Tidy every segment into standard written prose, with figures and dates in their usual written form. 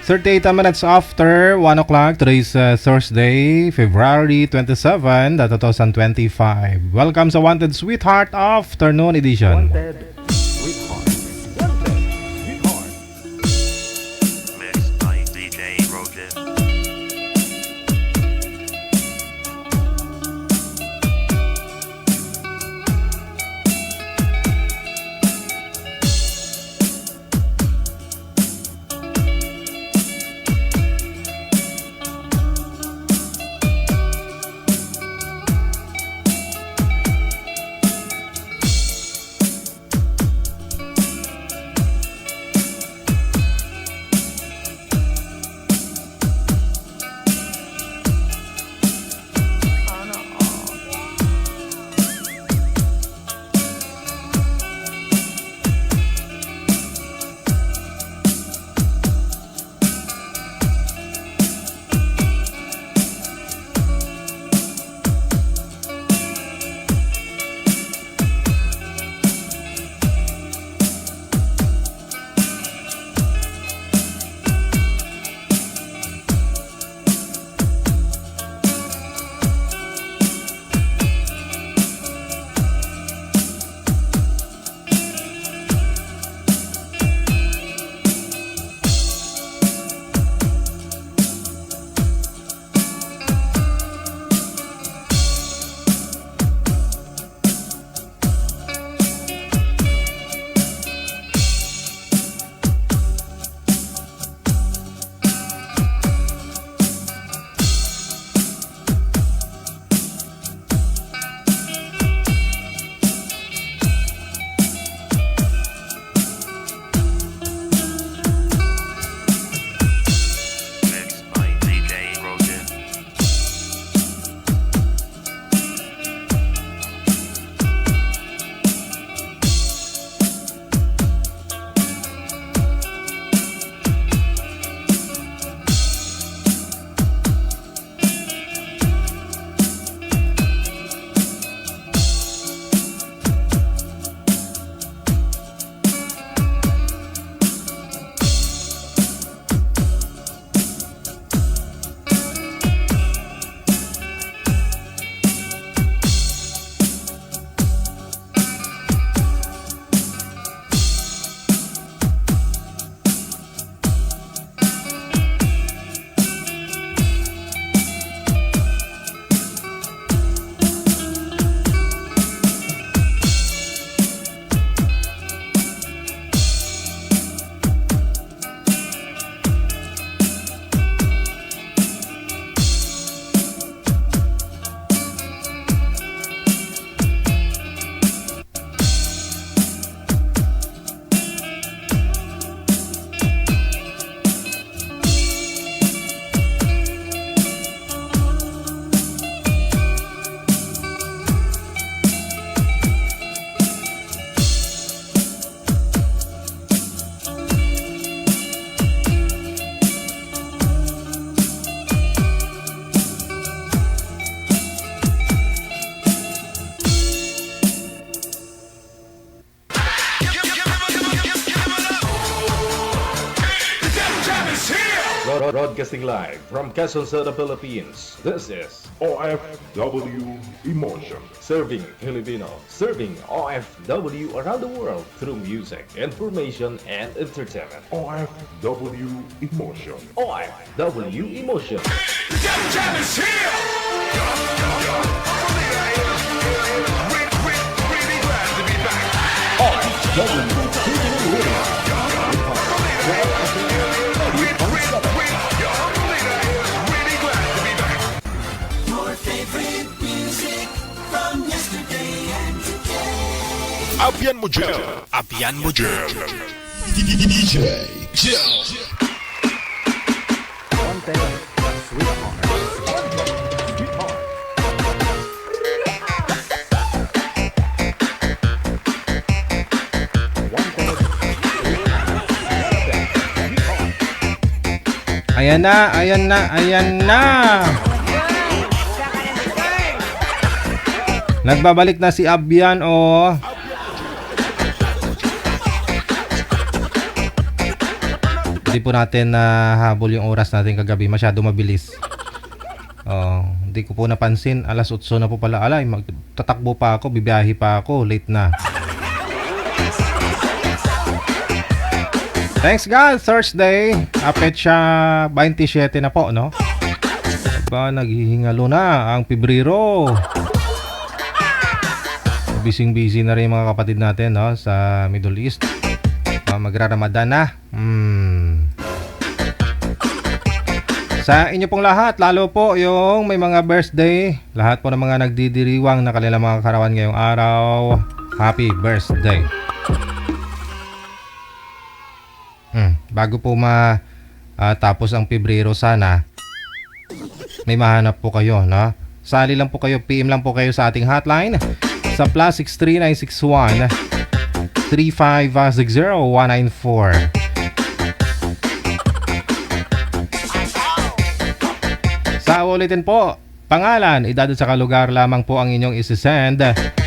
38 minutes after 1 o'clock. Today's Thursday, February 27, 2025. Welcome sa Wanted Sweetheart Afternoon Edition. Wanted Sweetheart. Wanted Sweetheart. Mixed by DJ Roger. Mixed by DJ Roger. Broadcasting live from Quezon City, Philippines. This is OFW Emotion. Serving Filipino, serving OFW around the world through music, information, and entertainment. OFW Emotion. OFW Emotion. Abian mo dyan. Abian mo dyan. DJ Jill. Wanted Sweetheart. Sweetheart. Ayan na, ayan na, ayan na. Nagbabalik na si Abian, oh. Hindi po natin habol yung oras natin kagabi. Masyado mabilis. Hindi ko po napansin. Alas 8 na po pala. Alay, tatakbo pa ako. Bibiyahe pa ako. Late na. Thanks God, Thursday. Petsa 27 na po, no? Naghihingalo na ang Pebrero. Busy na rin yung mga kapatid natin, no? Sa Middle East. Magra-Ramadan na. Sa inyo pong lahat, lalo po yung may mga birthday, lahat po ng mga nagdidiriwang na kanilang mga karawan ngayong araw, happy birthday. Bago po tapos ang Pebrero, sana may mahanap po kayo, no? Sali lang po kayo, PM lang po kayo sa ating hotline sa +63961 3560194. Sa ulitin po, pangalan, edad at saka lugar lamang po ang inyong isisend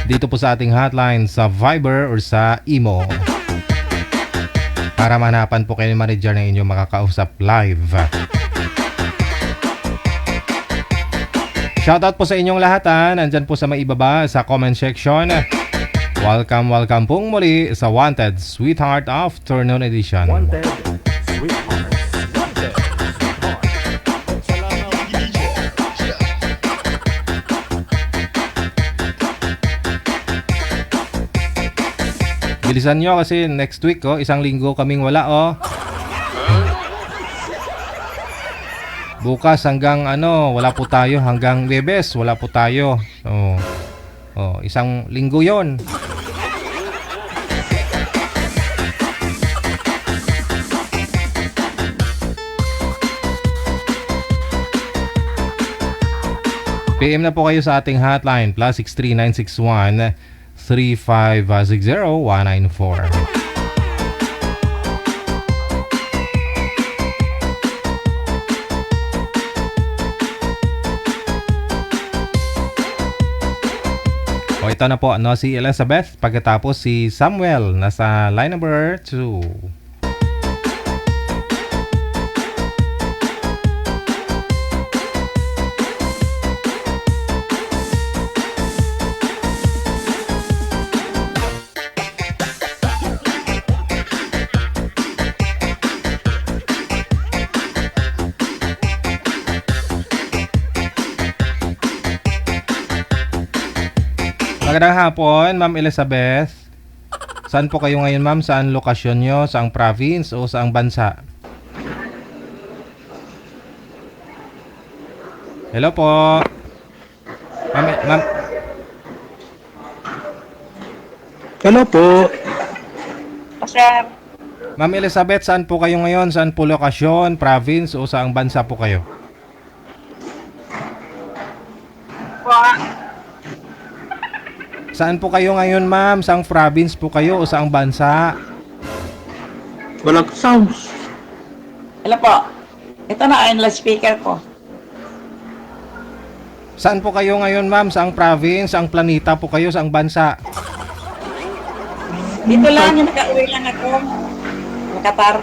dito po sa ating hotline sa Viber or sa Imo para manapan po kayo ng manager na inyong makakausap live. Shoutout po sa inyong lahat, nandyan po sa maibaba sa comment section. Welcome pong muli sa Wanted Sweetheart Afternoon Edition. Wanted, Sweetheart, Wanted, Bilisan nyo kasi next week, isang linggo kaming wala, Bukas hanggang wala po tayo. Hanggang Webes, wala po tayo. Isang linggo yon. PM na po kayo sa ating hotline +63961 3560194. Ito na po, si Elizabeth. Pagkatapos si Samuel, nasa line number 2. Magandang hapon, Ma'am Elizabeth. Saan po kayo ngayon, ma'am? Saan lokasyon nyo? Saang province o saang bansa? Hello po. Ma'am. Hello po. Sir, Ma'am Elizabeth, saan po kayo ngayon? Saan po lokasyon, province o saang bansa po kayo? po, Saan po kayo ngayon, ma'am? Saang province po kayo o saang bansa? Walang sounds. hello po. Ito na, ayun lang speaker ko. Saan po kayo ngayon, ma'am? Saang province, saang planeta po kayo, saang bansa? Dito lang, yung naka-uwi lang ako. Sa Qatar.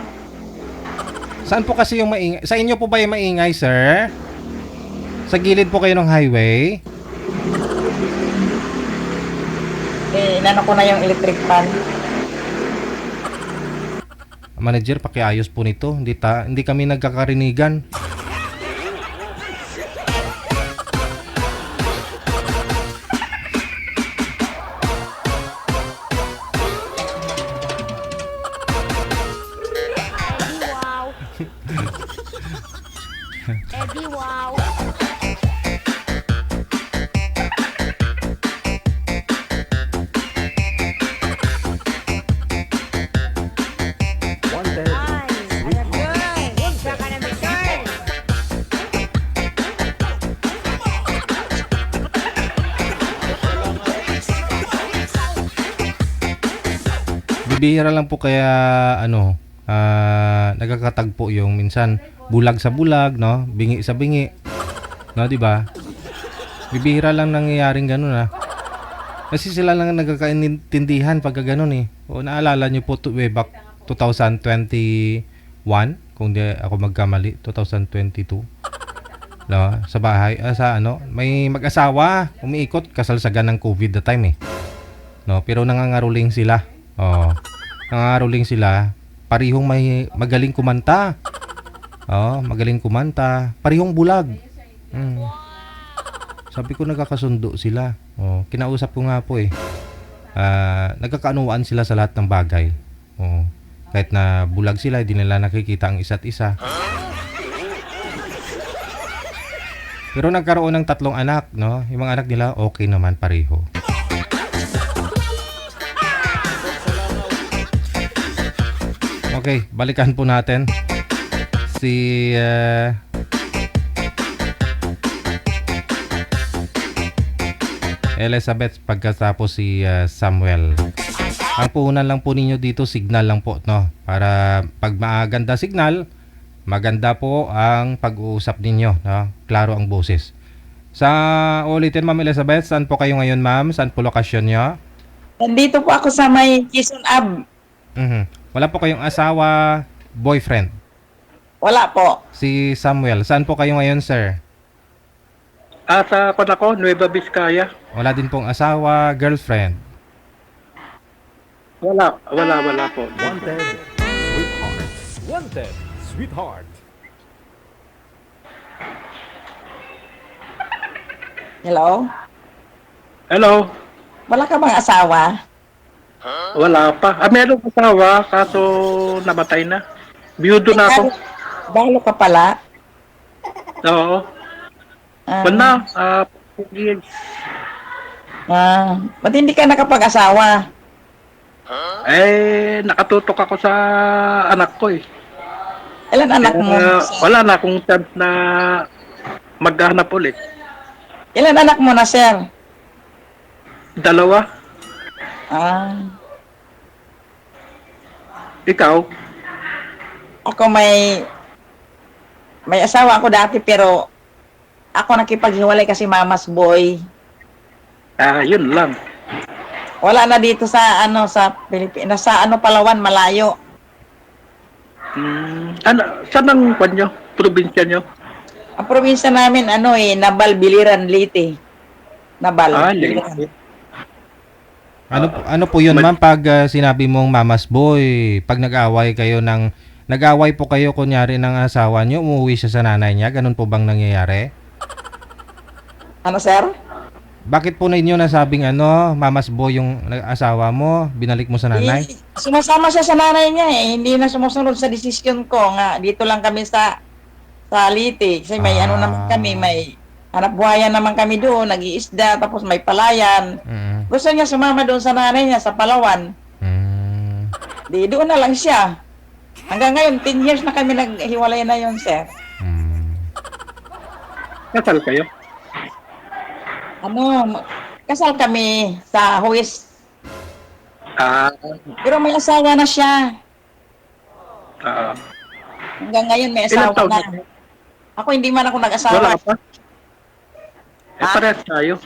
Saan po kasi yung maingay? Sa inyo po ba yung maingay, sir? Sa gilid po kayo ng highway? Inano ko na yung electric fan. Manager, pakiayos po nito. Hindi kami nagkakarinigan. Eddie Wow. Wanted, Ay, alam ko. Huwag ka ka na Mr. Bibihira lang po kaya nagkakatagpo yung minsan bulag sa bulag, no? Bingi sa bingi. No, di ba? Bibihira lang nangyayaring gano'n, Kasi sila lang nagkakaintindihan pagka gano'n, O naalala niyo po way back 2021 kung di ako magkamali, 2022. No, sa bahay, sa ano, may mag-asawa, umiikot, kasalsagan ng COVID the time eh. No, pero nangangaruling sila. Oh, nangangaruling sila, parihong magaling kumanta. Oh, magaling kumanta, parihong bulag. Sabi ko nagkakasundo sila. Oh, kinausap ko nga po eh. Nagkakaanuan sila sa lahat ng bagay. Oh, kahit na bulag sila, hindi nila nakikita ang isa't isa. Pero nagkaroon ng 3 anak, no? Yung mga anak nila okay naman pareho. Okay, balikan po natin si Elizabeth pagkatapos si Samuel. Ang puhunan lang po ninyo dito, signal lang po, no? Para pag maganda signal, maganda po ang pag-uusap ninyo, no? Klaro ang boses. Sa ulitin, Ma'am Elizabeth, saan po kayo ngayon, ma'am? Saan po lokasyon nyo? Nandito po ako sa may Quezon Ab. Wala po kayong asawa, boyfriend? Wala po. Si Samuel, saan po kayo ngayon, sir? Sa ako, Nueva Vizcaya. Wala din pong asawa, girlfriend? Wala po. Wanted, sweetheart. Wanted, sweetheart. Hello? Hello? Wala ka bang asawa? Wala pa. Meron asawa, kaso namatay na. Biyudo na ako. Dahil ka pala? Oo. Wala, 4 years. Ba't hindi ka nakapag-asawa? Nakatutok ako sa anak ko eh. Ilan anak mo? Wala na akong chance na maghanap ulit. Ilan anak mo na, sir? 2. Ikaw? Ako may asawa ako dati pero ako nakipaghiwalay kasi mama's boy. Yun lang. Wala na dito sa sa Pilipinas, sa Palawan, malayo. Saan ang kwan nyo? Probinsya nyo? Ang probinsya namin Nabal, Biliran, Leyte. Nabal. Biliran. Ano po yun, ma'am, pag sinabi mong mama's boy, pag nag-away po kayo kunyari ng asawa nyo, umuwi siya sa nanay niya, ganun po bang nangyayari? Ano, sir? Bakit po ninyo nasabing mama's boy yung asawa mo, binalik mo sa nanay? Sumasama siya sa nanay niya hindi na sumusunod sa desisyon ko nga. Dito lang kami sa Leyte. Kasi may naman kami, may hanap buhayan naman kami doon, nag-iisda, tapos may palayan. Gusto niya sumama doon sa nanay niya sa Palawan. Di doon na lang siya. Hanggang ngayon, 10 years na kami naghiwalay na yun, sir. Kasal kayo? Kasal kami sa Huwis. Pero may asawa na siya. Hanggang ngayon may Ilang asawa taon na. na? Ako hindi man ako nag-asawa. Wala pa? Parehas tayo.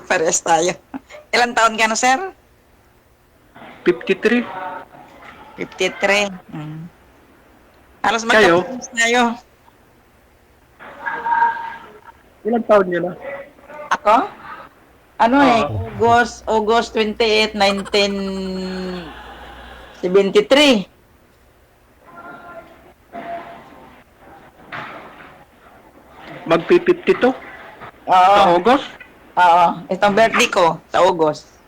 Parehas tayo. Ilang taon ka na, sir? 53. 53. Halos Kayo? magkapos tayo. Ilang taon nyo na? Ako? August 28, 1973. Magpi-52? Oo. Sa August? Oo. Itong birthday ko sa August.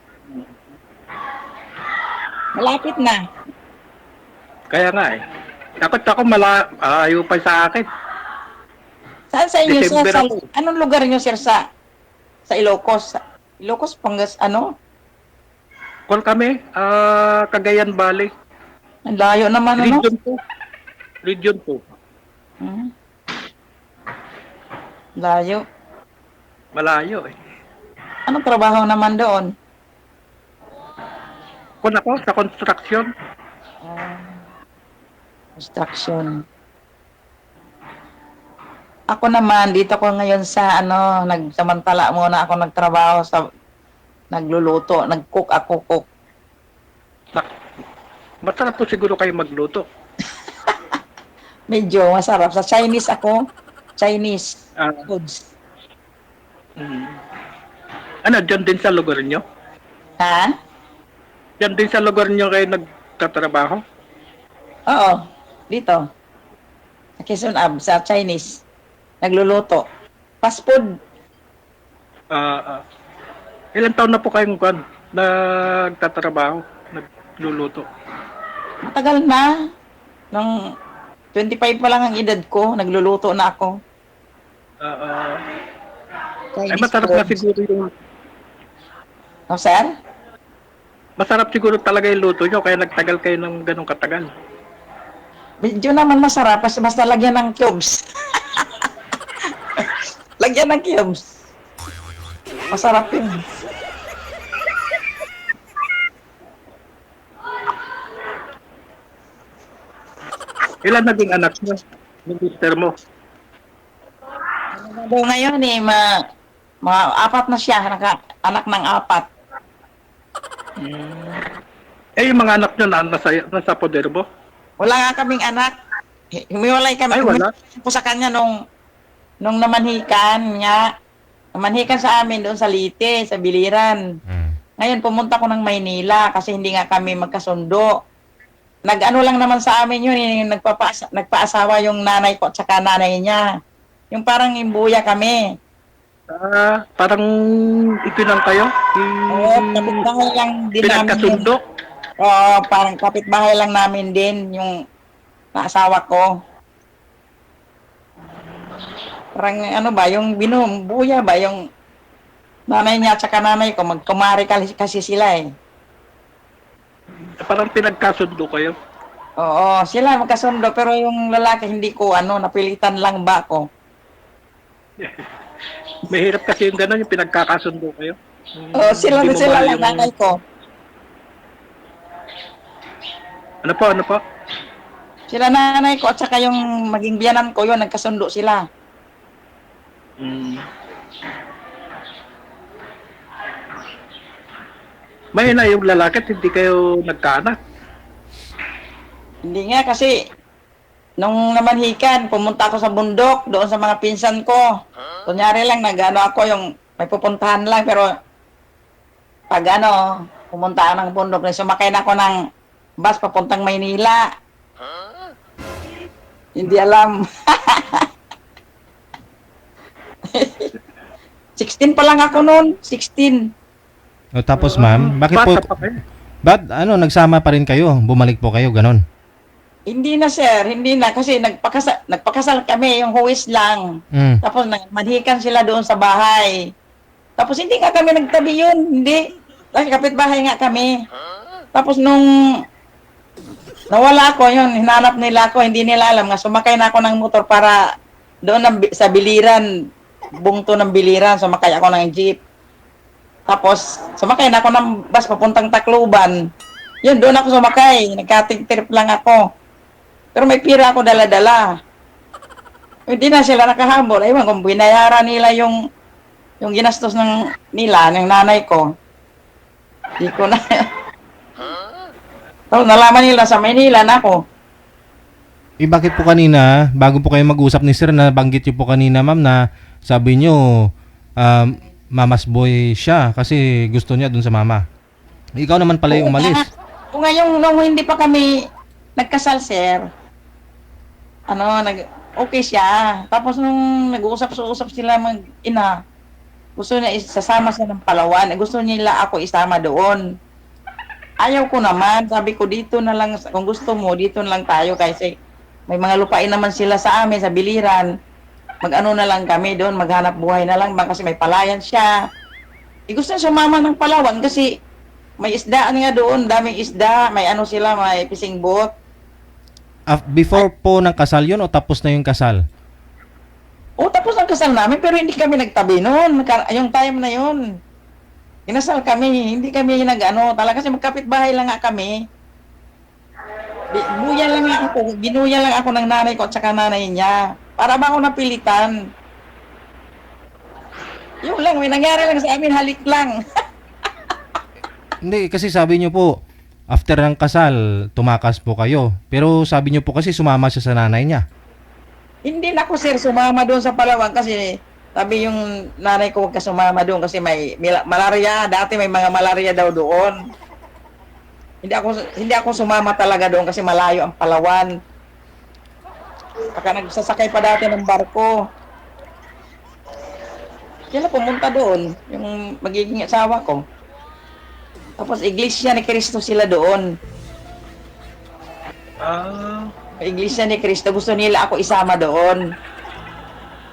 Malapit na. Kaya nga eh. Takot ako ayaw pa sa akin. Saan sa inyo, sir? December ako. Anong lugar nyo, sir, sa Ilocos? Ilocos, Pangas, Call kami, Cagayan Valley. Ang layo naman, Region 2. Layo. Malayo eh. Anong trabaho naman doon? Kung ako, sa construction. Construction. Ako naman, dito ko ngayon sa nagsamantala muna ako nagtrabaho sa nagluluto, nag-cook ako. Masarap po siguro kayo magluto. Medyo masarap. Sa Chinese ako. Chinese Ah, foods. ano, dyan din sa lugar nyo? Ha? Dyan din sa lugar nyo kayo nagtatrabaho? Oo. Dito. Sa Quezon Ab, sa Chinese. Nagluluto. Fast food. Ilan taon na po kayong nagtatrabaho, nagluluto? Matagal na. Nung 25 pa lang ang edad ko, nagluluto na ako. Ay, Chinese masarap na foods. siguro yung... Oh, sir? Masarap siguro talaga yung luto nyo, kaya nagtagal kayo ng ganong katagal. Medyo naman masarap, basta lagyan ng cubes. Lagyan ng cubes. Masarap yun. Ilan naging anak nyo? Yung sister mo? So, ngayon apat na siya, anak ng apat. Eh, yung mga anak nyo nasa Poderbo? Wala nga kaming anak. Humiwalay kami. Ay, wala? Humiwalay ko sa kanya nung namanhikan niya. Namanhikan sa amin doon sa Lite, sa Biliran. Ngayon, pumunta ko ng Maynila kasi hindi nga kami magkasundo. Nag-ano lang naman sa amin yun, nagpaasawa yung nanay ko at saka nanay niya. Yung parang imbuya kami. Parang ipinang kayo? Oo, kapitbahay lang din namin yun. Pinagkasundo? Oo, parang kapitbahay lang namin din yung naasawa ko. Parang ano ba, yung binumbuya ba, yung nanay niya at saka nanay ko, magkumari kasi sila eh. Parang pinagkasundo kayo? Oo, sila magkasundo, pero yung lalaki hindi ko, napilitan lang ba ako. Mahirap kasi yung gano'n, yung pinagkakasundo kayo. Oo, sila Hindi mo sila mahal lang yung- nanay ko. Ano po? Sila nanay ko at saka yung maging biyanan ko yun, nagkasundo sila. May na yung lalaki at hindi kayo nagkaanak. Hindi nga kasi nung namanhikan, pumunta ako sa bundok doon sa mga pinsan ko. Kunyari lang ako yung may pupuntahan lang pero pag pumunta ako ng bundok, sumakay na ako ng bus papuntang Maynila. Hindi alam. 16 pa lang ako noon, 16. O tapos ma'am, bakit po, Bata pa kayo. nagsama pa rin kayo? Bumalik po kayo, ganon? Hindi na sir, hindi na kasi nagpakasal kami, yung huwis lang. Tapos manhikan sila doon sa bahay. Tapos hindi nga kami nagtabi yun, hindi. Kasi kapitbahay nga kami. Tapos nung nawala ako yun, hinanap nila ako, hindi nila alam nga, sumakay na ako ng motor para doon sa Biliran, bungto ng Biliran, sumakay ako ng jeep. Tapos sumakay na ako ng bus papuntang Tacloban. Yun, doon ako sumakay, nagkating trip lang ako. Pero may pira ako dala-dala. Hindi na sila nakahabol. Ewan kung binayaran nila yung ginastos nila, ng nanay ko. Hindi ko na. Tapos nalaman nila sa Maynila na ako. Bakit po kanina, bago po kayo mag-usap ni sir, nabanggit niyo po kanina ma'am na sabi niyo, mama's boy siya kasi gusto niya dun sa mama. Ikaw naman pala yung umalis. Kung ngayong nung hindi pa kami nagkasal, sir, okay siya. Tapos nung nag-uusap-usap sila mag-ina, gusto niya isasama siya ng Palawan. Gusto nila ako isama doon. Ayaw ko naman. Sabi ko, dito na lang, kung gusto mo, dito na lang tayo kasi may mga lupain naman sila sa amin, sa Biliran. Mag-ano na lang kami doon, maghanap buhay na lang ba kasi may palayan siya. Gusto niya sumama ng Palawan kasi may isdaan nga doon, daming isda, may may fishing boat. Before po ng kasal yun o tapos na yung kasal? O tapos ang kasal namin pero hindi kami nagtabi noon. Yung time na yun. Inasal kami, hindi kami talaga kasi magkapit-bahay lang nga kami. Binuya lang ako ng nanay ko at saka nanay niya. Para ba ako napilitan? Yung lang, may nangyari lang sa amin, halik lang. Hindi, kasi sabi niyo po, after ng kasal, tumakas po kayo. Pero sabi niyo po kasi sumama siya sa nanay niya. Hindi na ako sir sumama doon sa Palawan kasi sabi yung nanay ko huwag ka sumama doon kasi may malaria. Dati may mga malaria daw doon. Hindi ako sumama talaga doon kasi malayo ang Palawan. Baka nagsasakay pa dati ng barko. Sila pumunta doon, yung magiging asawa ko. Tapos Iglesia ni Cristo sila doon. Iglesia ni Cristo, gusto nila ako isama doon.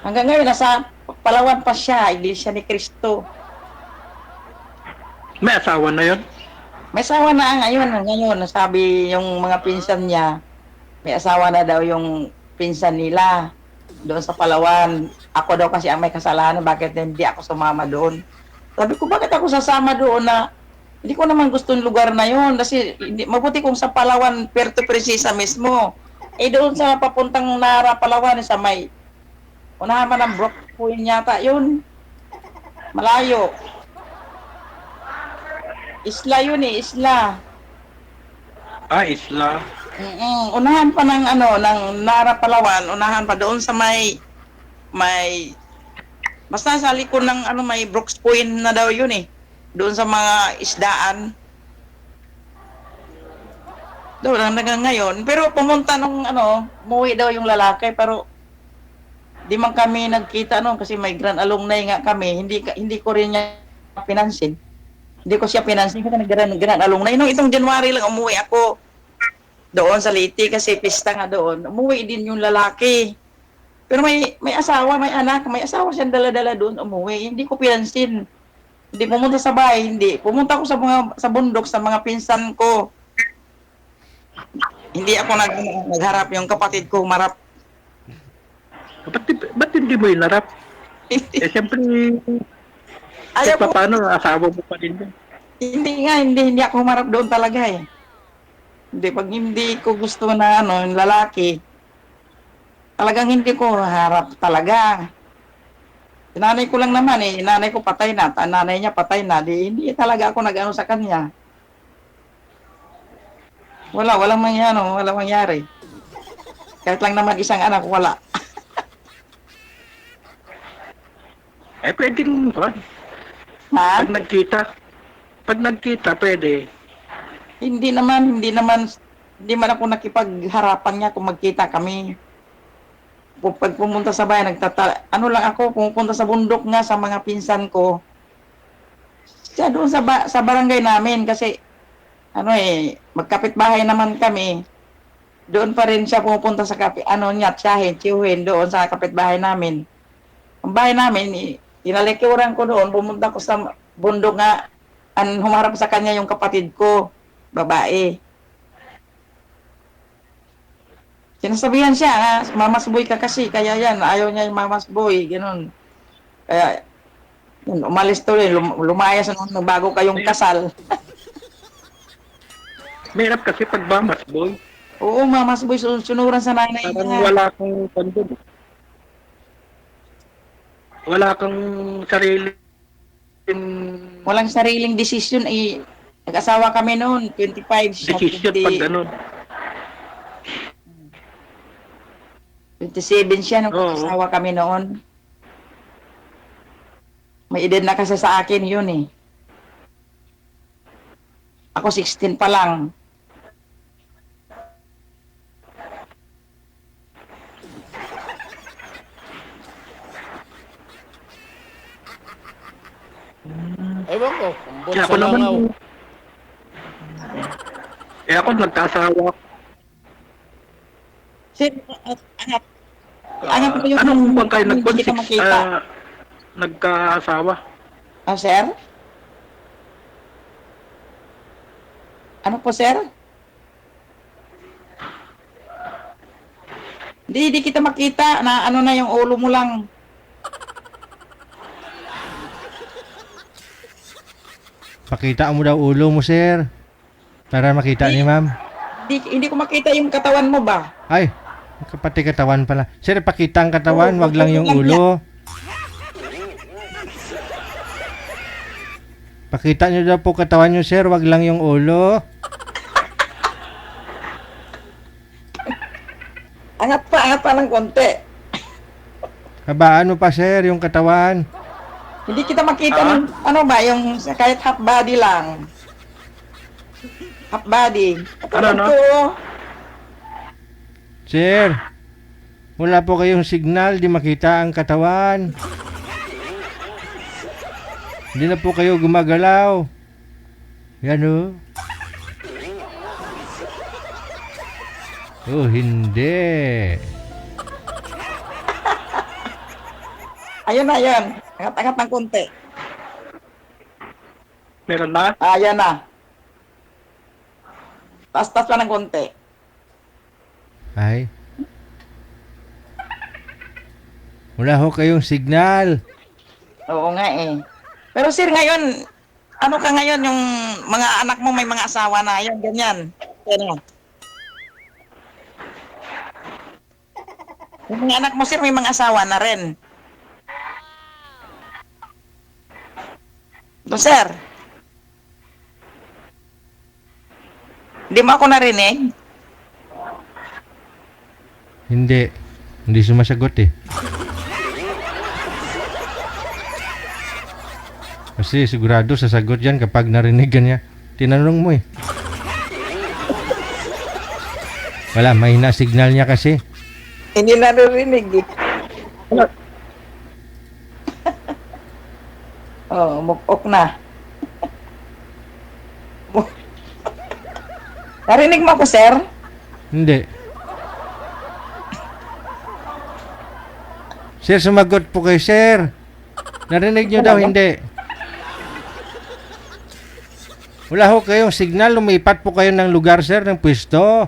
Hanggang ngayon, nasa Palawan pa siya, Iglesia ni Cristo. May asawa na yun? May asawa na ngayon, sabi yung mga pinsan niya, may asawa na daw yung pinsan nila doon sa Palawan. Ako daw kasi ang may kasalanan, bakit hindi ako sumama doon? Sabi ko, bakit ako sasama doon na hindi ko naman gusto yung lugar na yun kasi mabuti kung sa Palawan, Puerto Princesa mismo. Eh doon sa papuntang Nara, Palawan, sa may unahan man ng Brook Point yata, yun. Malayo. Isla yun eh, isla. Isla. Unahan pa ng ng Nara, Palawan, unahan pa doon sa may basta sa likod ng may Brooks Point na daw yun eh. Doon sa mga isdaan. Doon hanggang ngayon. Pero pumunta nung umuwi daw yung lalaki pero di man kami nagkita noon kasi may grand alumni nga kami. Hindi ko rin niya pinansin. Hindi ko siya pinansin kasi grand alumni. Nung itong January lang umuwi ako doon sa Liti kasi pista nga doon. Umuwi din yung lalaki. Pero may asawa, may anak, may asawa siyang dala-dala doon umuwi. Hindi ko pinansin. Hindi pumunta sa bahay, hindi. Pumunta ako sa bundok sa mga pinsan ko. Hindi ako nagharap yung kapatid ko marap. Ba't hindi mo inarap? Siyempre, Ayaw ko. paano, asawa mo pa din yun. Hindi ako marap doon talaga eh. Hindi, pag hindi ko gusto na yung lalaki, talagang hindi ko harap talaga. Nanay ko lang naman eh, nanay ko patay na, nanay niya patay na, hindi talaga ako nag-ano sa kanya. Walang mangyari. Kahit lang naman isang anak, wala. Pwedeng, Ha? Pag nagkita, pwede. Hindi man ako nakipagharapan niya kung magkita kami. Pag pumunta sa bayan, lang ako, pumunta sa bundok nga sa mga pinsan ko. Siya doon sa barangay namin kasi, magkapit-bahay naman kami. Doon pa rin siya pumunta sa tiyuhin doon sa kapit-bahay namin. Ang bahay namin, inalikuran ko doon, pumunta ko sa bundok nga, humarap sa kanya yung kapatid ko, babae. Sinasabihan siya, mamas boy ka kasi, kaya yan, ayaw niya yung mamas boy, gano'n. Kaya, yun, umalis to rin, lumayas nung bago kayong kasal. Mahirap kasi pag mamas boy. Oo, mamas boy, sunuran sa nanay Parang niya. wala kang pandun. Wala kang sarili. Walang sariling desisyon, nag-asawa kami noon, 25 siya, Decision pag ganun. 27 siya nung Oo. nag-asawa kami noon. May edad na kasi sa akin yun eh. Ako 16 pa lang. Ewan ko, kung Kaya bunso lang ako. ako nagkasawa. Anak ko yung Anong buwan kayo hindi kita makita. nagkaasawa? Sir? Ano po, sir? Di kita makita na na yung ulo mo lang. Pakita mo daw ulo mo, sir. Para makita ni ma'am. Hindi ko makita yung katawan mo ba? Ay, pati katawan pala. Sir, pakita ang katawan, Oo, wag lang yung lang ulo. Pakita nyo daw po katawan nyo, sir, wag lang yung ulo. Angat pa ng konti. Habaan mo pa, sir, yung katawan. Hindi kita makita ng, ano ba, yung kahit half body lang. Half body. Ano? Sir, wala po kayong signal, di makita ang katawan. Hindi na po kayo gumagalaw. Yan o. Oh, hindi. Ayun na, ayun. Angat ng konti. Meron na? Ayan na. Taas pa ng konti. Ay. Wala ho kayong signal. Oo nga eh. Pero sir, ngayon, ano ka ngayon, yung mga anak mo may mga asawa na, yun, ganyan. Ano? Yung mga anak mo, sir, may mga asawa na rin. Ito, sir. Hindi mo ako narinig? Hindi. Hindi sumasagot eh. Kasi sigurado sasagot yan kapag narinig ka niya. Tinanong mo eh. Wala, mahina signal niya kasi. Hindi naririnig eh. Oh, mukok na. Narinig mo ako, sir? Hindi. Sir, sumagot po kayo, sir. Narinig nyo daw, hindi. Wala ho kayong signal. Lumipat po kayo ng lugar, sir, ng pwesto.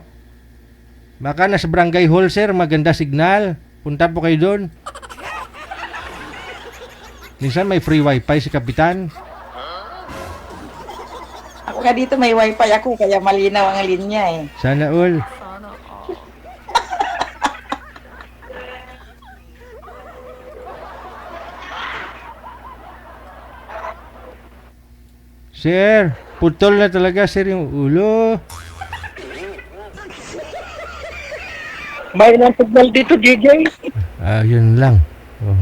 Baka nasa barangay hall, sir. Maganda signal. Punta po kayo doon. Minsan may free wifi si Kapitan. Ako nga dito may wifi ako, kaya malinaw ang linya eh. Sana all. Sir, putol na talaga, sir, yung ulo. May ng signal dito, JJ. Yun lang. Oh.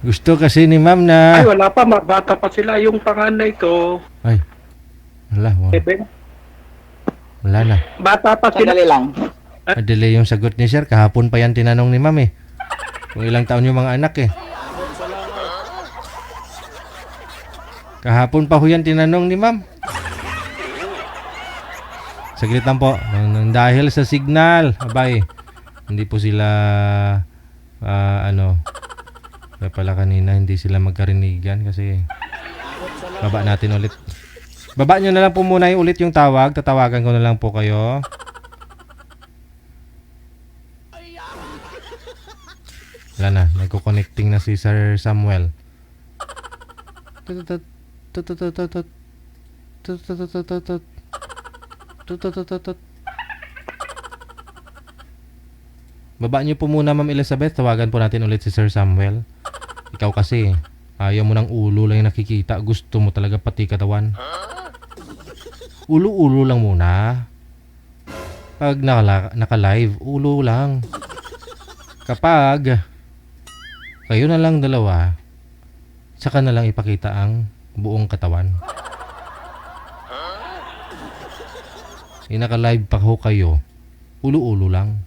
Gusto kasi ni ma'am na... Ay, wala pa. Bata pa sila. Yung panganay ko. Ay, wala. 7. Wala na. Bata pa sila. Sandali lang. Delay yung sagot ni sir. Kahapon pa yan tinanong ni ma'am eh. Kung ilang taon yung mga anak eh. Kahapon pa ho yan tinanong ni ma'am. Saglit lang po. Dahil sa signal. Abay. Hindi po sila... Kaya pala kanina hindi sila magkarinigan kasi... Baba natin ulit. Baba nyo na lang po muna yung ulit yung tawag. Tatawagan ko na lang po kayo. Wala na. Nagko-connecting na si Sir Samuel. Baba nyo po muna, Ma'am Elizabeth. Tawagan po natin ulit si Sir Samuel. Ikaw kasi, ayaw mo ng ulo lang yung nakikita. Gusto mo talaga pati katawan. Ulo-ulo lang muna. Pag naka-live, ulo lang. Kapag kayo na lang dalawa, saka na lang ipakita ang buong katawan. Naka-live pa ho kayo, ulo-ulo lang.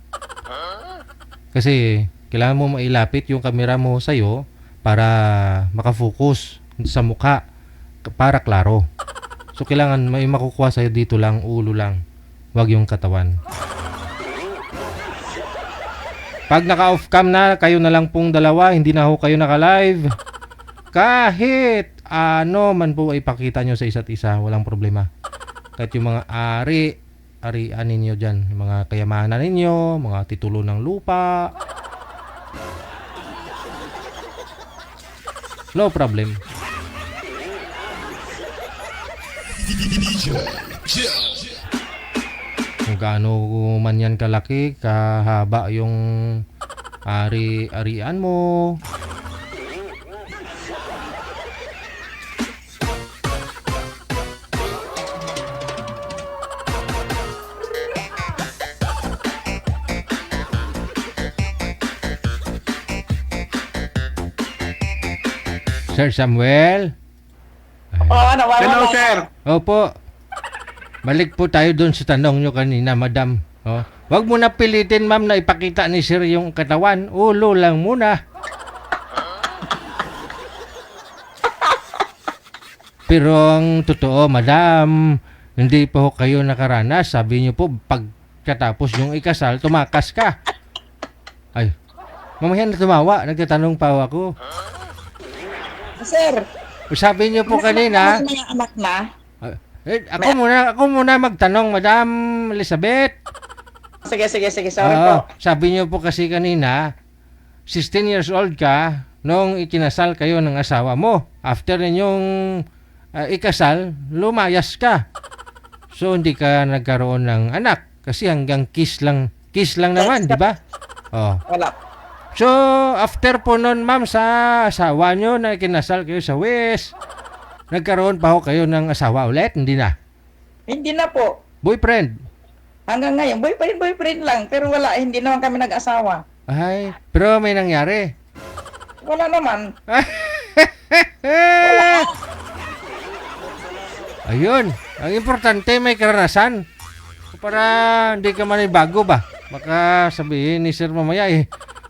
Kasi kailangan mo mailapit yung camera mo sa'yo para makafocus sa mukha, para klaro. So kailangan may makukuha sa'yo dito lang, ulo lang, wag yung katawan. Pag naka-off cam na, kayo na lang pong dalawa, hindi na ho kayo naka-live. Kahit ano man po ay ipakita nyo sa isa't isa, walang problema. Kahit yung mga arian ninyo dyan, yung mga kayamanan ninyo, mga titulo ng lupa. No problem. Kung gaano man yan kalaki, kahaba yung arian mo. Sir Samuel? Oo, nawawala. Hello, sir. Opo. Balik po tayo doon sa tanong nyo kanina, madam. Oh. Huwag mo na pilitin, ma'am, na ipakita ni sir yung katawan. Ulo lang muna. Pero ang totoo, madam, hindi pa ho kayo nakaranas. Sabi niyo po, pagkatapos yung ikasal, tumakas ka. Ay, mamaya na tumawa. Nagtatanong pa ako. Sir, Sabi niyo po kanina, mas mga anak na. ako muna magtanong, Madam Elizabeth. Sige, sorry po. Sabi niyo po kasi kanina, 16 years old ka nung ikinasal kayo ng asawa mo. After ninyong ikasal, lumayas ka. So hindi ka nagkaroon ng anak kasi hanggang kiss lang naman, di ba? Oh. Wala. So after po nun, ma'am, sa asawa nyo na ikinasal kayo sa West, nagkaroon pa ho kayo ng asawa ulit? Hindi na. Hindi na po. Boyfriend? Hanggang ngayon, boyfriend lang. Pero wala, hindi naman kami nag-asawa. Ay, pero may nangyari. Wala naman. Ayun, ang importante may karanasan. Para hindi ka manibago ba? Baka sabihin ni sir mamaya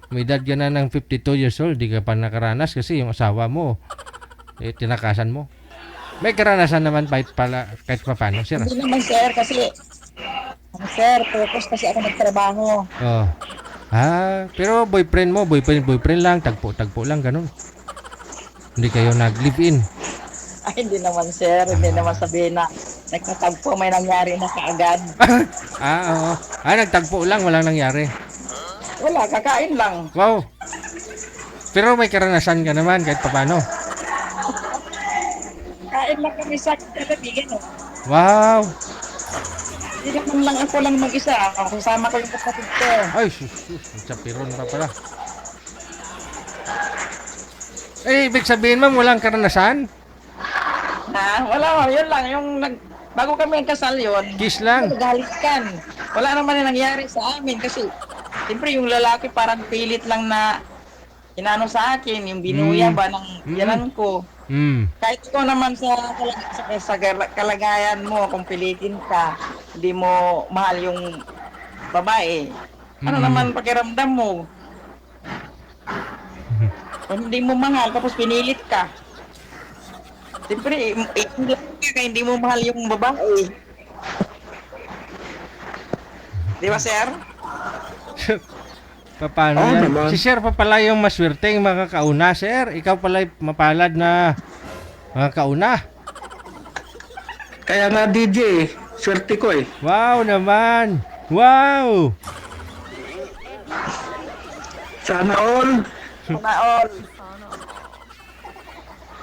may edad ka na ng 52 years old, di ka pa nakaranas kasi yung asawa mo, tinakasan mo. May karanasan naman kahit pa paano, sir. Hindi naman, sir, kasi sir, focus kasi ako nagtrabaho. Oh. Pero boyfriend lang, tagpo lang, ganun. Hindi kayo nag-live-in. Ay, hindi naman, sir. Hindi naman sabihin na nagkatagpo, may nangyari na kaagad. Oo. Nagtagpo lang, walang nangyari. Wala, kakain lang. Wow. Pero may karanasan ka naman kahit pa paano. Kain lang kami sa kaibigan. Wow. Hindi naman lang ako lang mag-isa. Kasama ko yung kapatid ko. Ay, sapiron pa pala. Ibig sabihin, ma'am, walang karanasan? Wala, yun lang. Bago kami kasal yun. Kiss lang. Naghalikan. Wala naman na nangyari sa amin kasi siyempre yung lalaki parang pilit lang na inano sa akin, yung binuya ba ng yanan ko. Kahit ikaw naman sa kalagayan mo, kung pilitin ka, hindi mo mahal yung babae. Ano naman pakiramdam mo? Kung hindi mo mahal, tapos pinilit ka. Siyempre, hindi mo mahal yung babae. Di ba, sir? Paano Oo yan? naman. Si sir pa pala yung maswerteng makakauna, sir. Ikaw pala yung mapalad na makakauna. Kaya nga, DJ, swerte ko eh. Wow naman! Wow! Sana all. Sana all.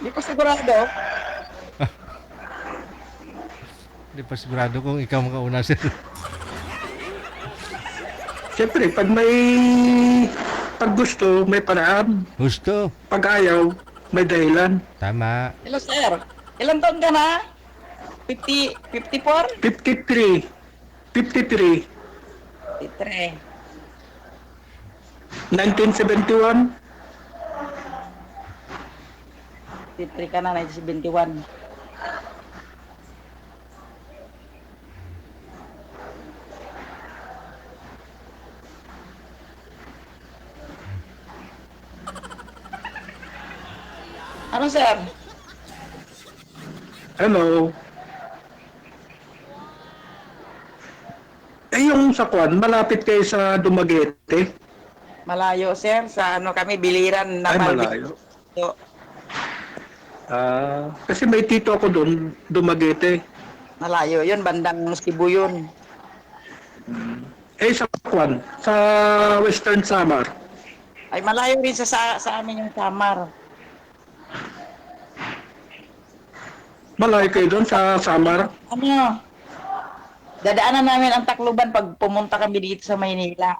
Hindi ko sigurado. Hindi pa sigurado kung ikaw makauna, sir. Siyempre, pag gusto, may paraan. Gusto. Pag ayaw, may dahilan. Tama. Hello, sir. Ilan taon ka na? 54? 53. 53. 53. 1971. 53 ka na, 1971. Ano, sir? Hello. Yung sa Kwan, malapit kayo sa Dumaguete. Malayo, sir. Sa kami, biliran na Ay, Malbi- malayo. So, Kasi may tito ako doon, Dumaguete. malayo. Yun, bandang Cebu yun. Sa Kwan, sa Western Samar. Ay, malayo rin sa amin yung Samar. Malayo kayo doon sa Samar. Ano? Dadaanan namin ang Tacloban pag pumunta kami dito sa Maynila.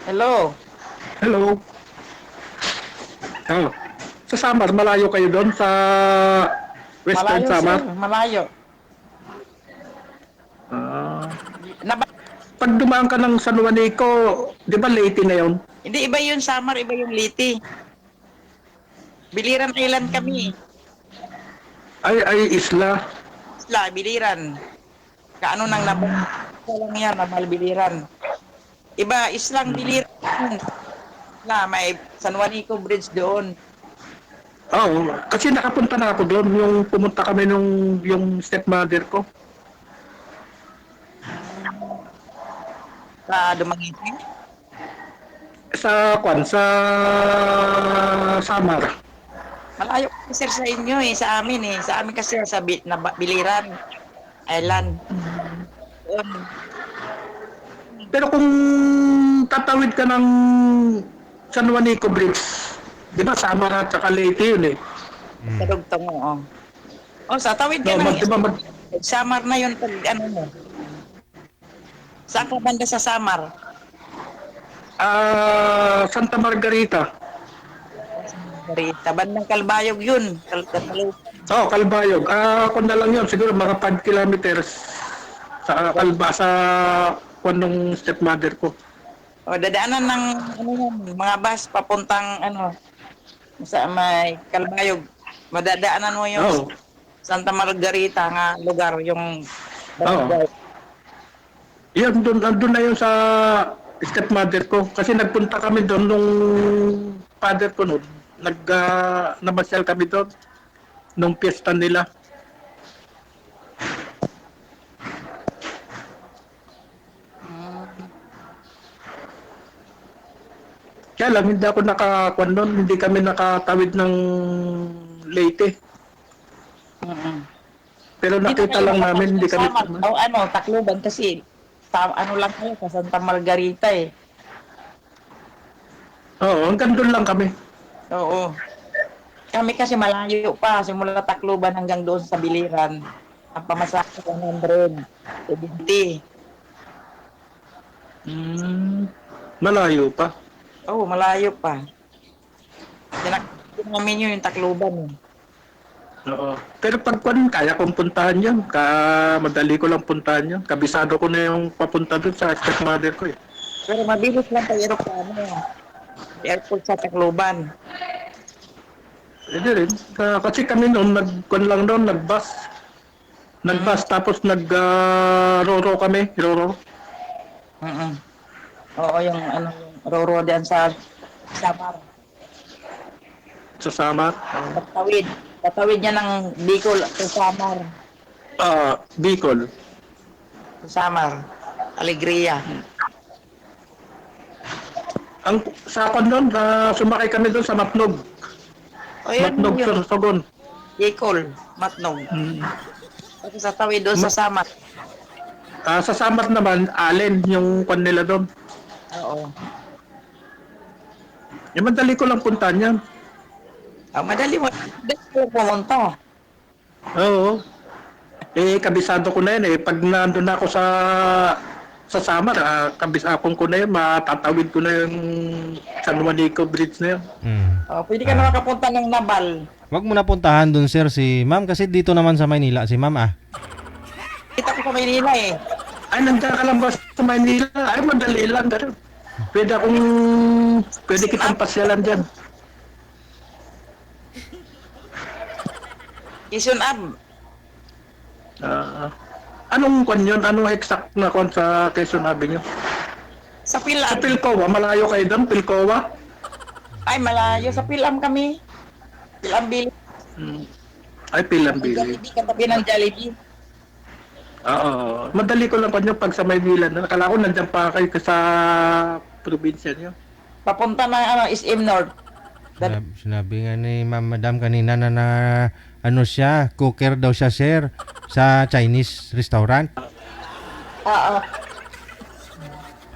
Hello? Hello. Sa Samar, malayo kayo doon sa Western Malayo, Samar. sir. Malayo. pag dumaan ka ng San Juanico, di ba Leyte na yun? Hindi, iba yung Samar, iba yung Liti. Biliran Island kami. Ay, isla. Isla, Biliran. Kaano nang nabang. Lang yan, namal Biliran. Iba, Islang Biliran. Na, may San Juanico Bridge doon. Oo, kasi nakapunta na ako doon, yung pumunta kami yung stepmother ko. Sa Dumaguete. Sa Samar. Malayo kasi sir sa inyo eh, sa amin eh. Sa amin kasi sa Biliran Island. Pero kung tatawid ka ng San Juanico Bridge, di ba Samar at saka Leyte yun eh. Sa Dugtong mo, sa tawid ka No, ng di ba Samar na yun pag ano mo. Saan ka banda sa Samar? Santa Margarita. Rita, bandang Kalbayog yun. Kalbayog. Kung na lang yun, siguro mga 5 kilometers sa nung stepmother ko. O, dadaanan ng mga bus papuntang sa may Kalbayog. Madadaanan mo yung Santa Margarita nga lugar, yung barangay. Yun, doon na yun sa stepmother ko. Kasi nagpunta kami doon nung father ko noon. Namasyal kami doon nung piyesta nila. Kaya lang, hindi ako nakakuan doon. Hindi kami nakatawid ng Leyte. Pero nakita lang namin, hindi kami... Tacloban kasi lang kayo sa Santa Margarita eh. Oo, hanggang doon lang kami. Oo. Kami kasi malayo pa, simula Tacloban hanggang doon sa Biliran. Ang pamasahe 100, 70. Malayo pa. Oo, malayo pa. Tinakot namin yun yung Tacloban. Oo. Pero pag kaya kong puntahan yan. Madali ko lang puntahan yan. Kabisado ko na yung papunta doon sa stepmother ko eh. Pero mabilis lang tayo aeroplano. Airport sa Tacloban. Hindi rin. Kasi kami noon, nag-bus. Nag-bus, tapos nag-roro kami. Roro. Oo, yung Roro diyan sa Samar. Sa Samar. Tatawid niya ng Bicol sa Samar. Bicol. Sa Samar. Alegria. Sa akin doon, sumakay kami doon sa Matnog. O yun, Matnog, yun. Sorsogon. Bicol, Matnog. Tapos sa tawid doon sa Samar. Sa Samar naman, Allen, yung kwan nila doon. Oo. Madali ko lang puntahan yan. Madali mo pumunta. Oo. Kabisado ko na yan eh. Pag nandun ako sa Samar, kabisapon ko na yan, matatawid ko na yung San Juanico Bridge na yan. Pwede ka na makapunta ng Nabal. Wag mo na puntahan dun sir si ma'am kasi dito naman sa Maynila si ma'am Kita ko sa Maynila eh. Ay, nandiyan ka lang ba sa Maynila? Ay, madali lang. Pwede kitang pasyalan dyan. Quezon Ab. Anong kwan yun? Anong exact na kwan sa Quezon Avenue? Sa Pilam. Sa Pilcoa, malayo kayo doon, Pilcoa? Ay, malayo. Sa Pilam kami. Pilambili. Ay, Pilambili. Jollibee, katabi ng Jollibee. Oo. Madali ko lang kwan yung pag sa Maynila. Nakala ko nandiyan pa kayo sa probinsya niyo. Papunta na SM North. Sinabi nga ni Madam kanina na ano siya, cooker daw siya sir sa Chinese restaurant. Oo.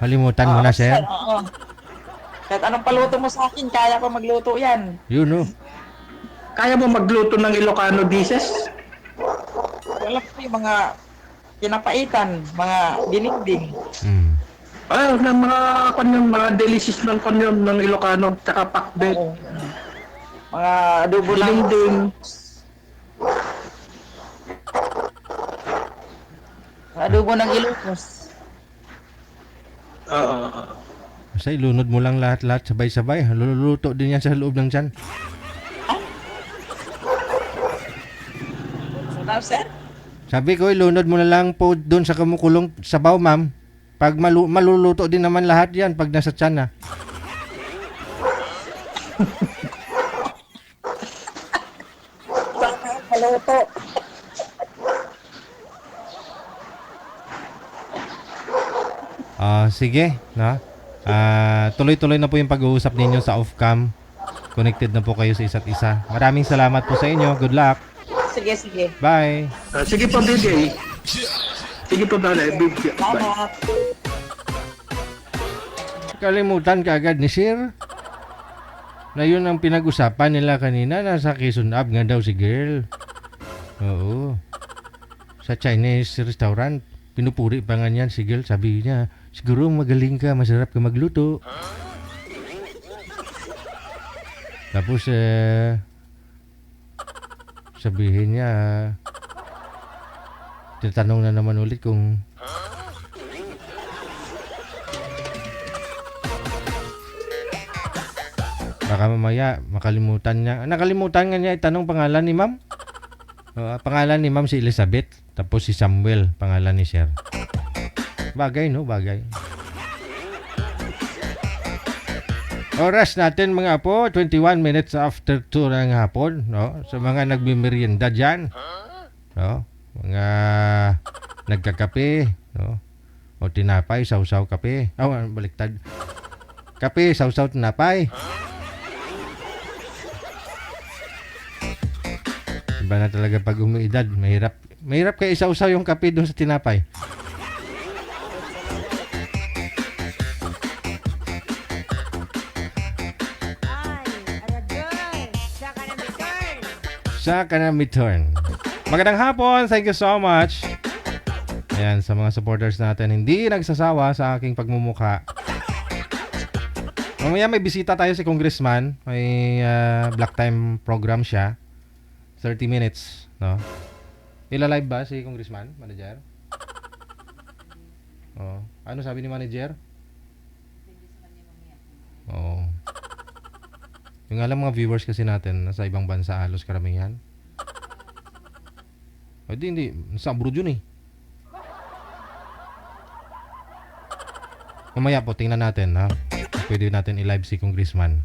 Halimutan mo na sir. Oo. Kahit anong paluto mo sa akin, kaya ko magluto yan. Yun no. Kaya mo magluto ng Ilocano dishes? Wala ko yung mga kinapaitan, mga dinigding. Ng mga delicious ng kanyon ng Ilocano, tsaka pakbet. Mga adobo ng Ding-ding. adobo ng Ilocos. Oo. Basta ilunod mo lang lahat-lahat sabay-sabay. Luluto din yan sa loob ng tiyan. So now, sir? Sabi ko, ilunod mo na lang po doon sa kumukulong sabaw, ma'am. Pag maluluto din naman lahat yan pag nasa tiyan na. Maluto. Sige, no? Tuloy-tuloy na po yung pag-uusap ninyo sa off-cam. Connected na po kayo sa isa't isa. Maraming salamat po sa inyo. Good luck. Sige, sige. Bye. Sige po, BJ. Sige po, Dale. Bye. Salamat. Kalimutan ka agad ni Sir. Na yun ang pinag-usapan nila kanina. Nasa Quezon Ave nga daw si girl. Oo. Sa Chinese restaurant. Pinupuri pa nga niyan si girl. Sabi niya, siguro magaling ka, masarap ka magluto. Tapos, sabihin niya, tinatanong na naman ulit kung baka mamaya makalimutan niya. Nakalimutan nga niya itanong pangalan ni ma'am. Pangalan ni ma'am si Elizabeth. Tapos si Samuel, pangalan ni Sir. Bagay, no? Bagay. Oras natin mga po, 21 minutes after 2 ng hapon, no? Sa mga nagmimerienda dyan, no? Mga nagkakape, no? O tinapay, sausaw kape. Baliktad. Kape, sausaw, tinapay. Iba na talaga pag umiidad, mahirap. Mahirap kaya isausaw yung kape doon sa tinapay. Sa kanami turn. Magandang hapon. Thank you so much. Ayan, sa mga supporters natin, hindi nagsasawa sa aking pagmumukha. Mamaya may bisita tayo si Congressman. May black time program siya. 30 minutes, no? Ila-live ba si Congressman, Manager? Oh, ano sabi ni Manager? Oh. Yung alam mga viewers kasi natin nasa ibang bansa halos karamihan. Hindi. Nasa abroad yun eh. Mamaya po, tingnan natin, ha? Pwede natin i-live si Congressman.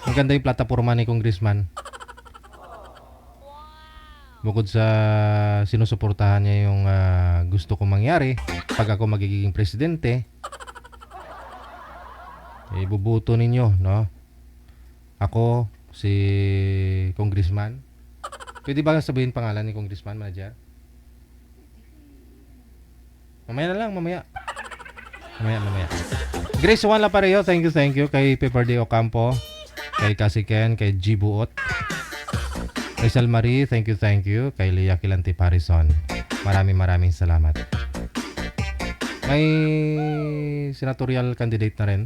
Maganda yung plataforma ni Congressman. Bukod sa sinusuportahan niya yung gusto kong mangyari pag ako magiging presidente, ibubuto ninyo, no? Ako, si Congressman. Pwede ba sabihin pangalan ni Congressman, Manager? Mamaya na lang, mamaya. Grace Juan Lapareo, thank you. Kay Pepper de Ocampo, kay Kasiken, kay G. Buot, Rizal Marie, thank you. Kay Lea Kilante Parison, maraming salamat. May senatorial candidate na rin.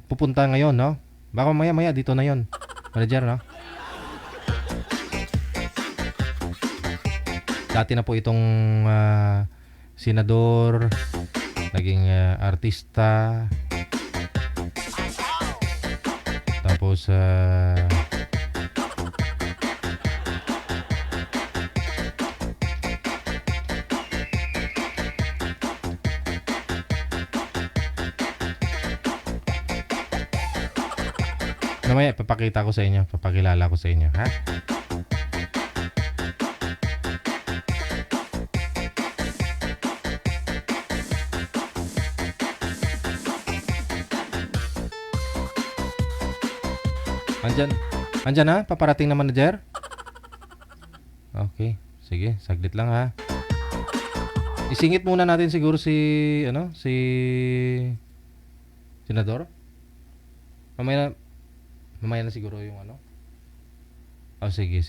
Pupunta ngayon, no? Baka maya dito na yon, Manager, no? Dati na po itong senador, naging artista, tapos mamaya papakita ko sa inyo, papakilala ko sa inyo, ha? Andyan na? Paparating na, Manager? Okay, sige, saglit lang, ha? Isingit muna natin siguro si senador. Mamaya na siguro yung ano. Oh, sige.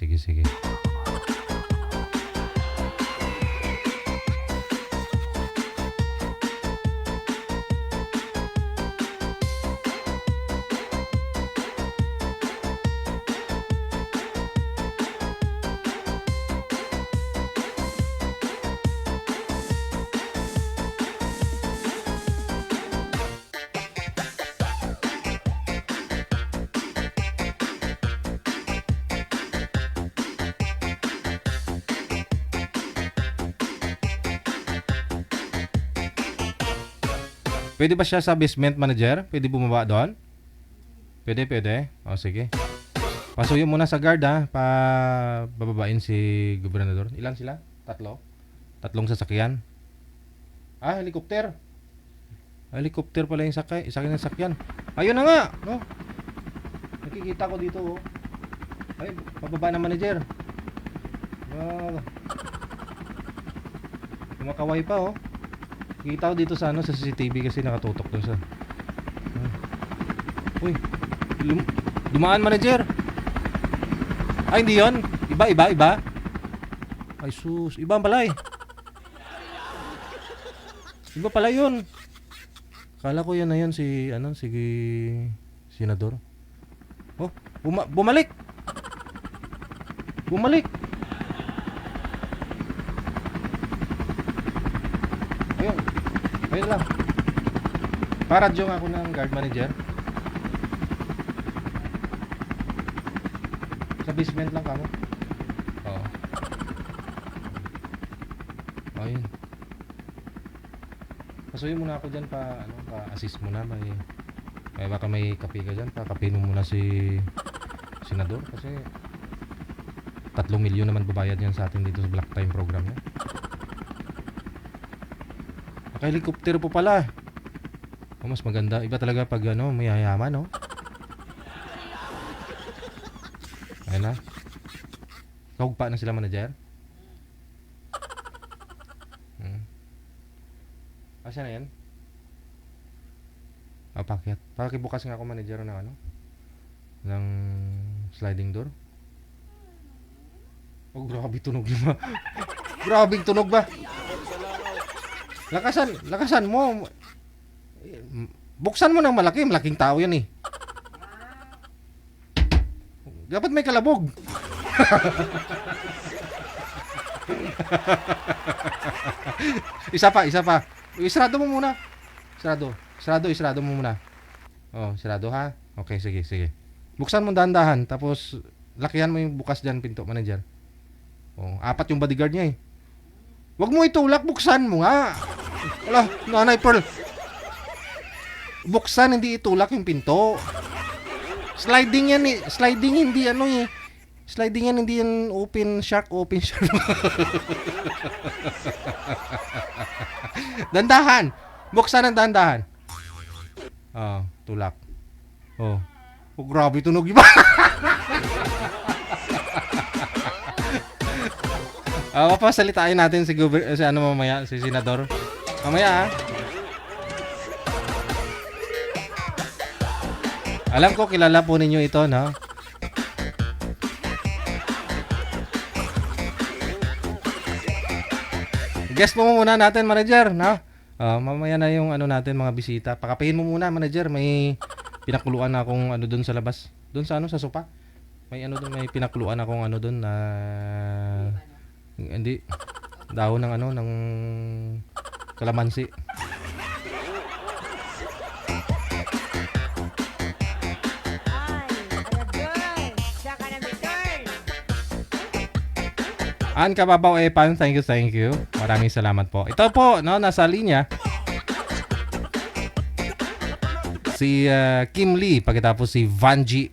Pwede ba siya sa basement manager? Pwede bumaba doon? Pwede. O, sige. Pasuyo muna sa guard ha, bababain si gobernador. Ilan sila? 3? 3 sasakyan. Helicopter. Helicopter pala yung sakay. Isa ng sakyan. Ayun na nga, no? Nakikita ko dito, oh. Ay, pababa na manager. Kumakaway pa, oh. Kita ko dito sa sa CCTV kasi nakatutok doon sa. Uy. Dumaan manager. Ay, hindi yun. Iba. Ay, sus. Iba pala eh. Iba pala yun. Kala ko yan na yun si senador. Oh, bumalik. Ayun lang. Paradyo nga ako ng guard manager. Sa basement lang kamo. Oo. Ayun. Pasuyin muna ako dyan pa-assist muna. Baka may kape ka dyan. Pakapin mo muna si senador kasi 3 milyon naman babayad yan sa atin dito sa Black Time program niya. Naka-helicopter po pala. Mas maganda. Iba talaga pag mayayaman, no? Ayun na. Kahugpa na sila manager. Asa na yan? Pakyat. Pakibukas nga ako manager ng sliding door. Oh, grabe tunog yun. Grabing tunog ba? Lakasan mo. Buksan mo ng malaking tao yan eh. Dapat may kalabog. Isa pa. Isarado mo muna. Isarado mo muna. Oh, isarado ha. Okay, sige. Buksan mo dahan-dahan tapos lakihan mo yung bukas diyan pinto manager. Oh, 4 yung bodyguard niya eh. Wag mo itulak, buksan mo nga. Wala, Nanay Pearl. Buksan, hindi itulak yung pinto. Sliding yan eh. Sliding hindi eh. Sliding yan, hindi yan open shark. Dandahan. Buksan ng dandahan. Tulak. Oh, grabe tunog iba. Papasalitain natin si mamaya, si senador. Mamaya Alam ko kilala po ninyo ito, no? Guess mo muna natin, manager, no? Mamaya na yung natin mga bisita. Pakapihin mo muna, manager. May pinakuluan na akong doon sa labas. Doon sa sa sopa. May doon, may pinakuluan akong doon na hindi dahon ng ng kalamansi. An Kababaw Epan, thank you. Maraming salamat po. Ito po, no, nasa linya si Kim Lee, pagkatapos si Vanji.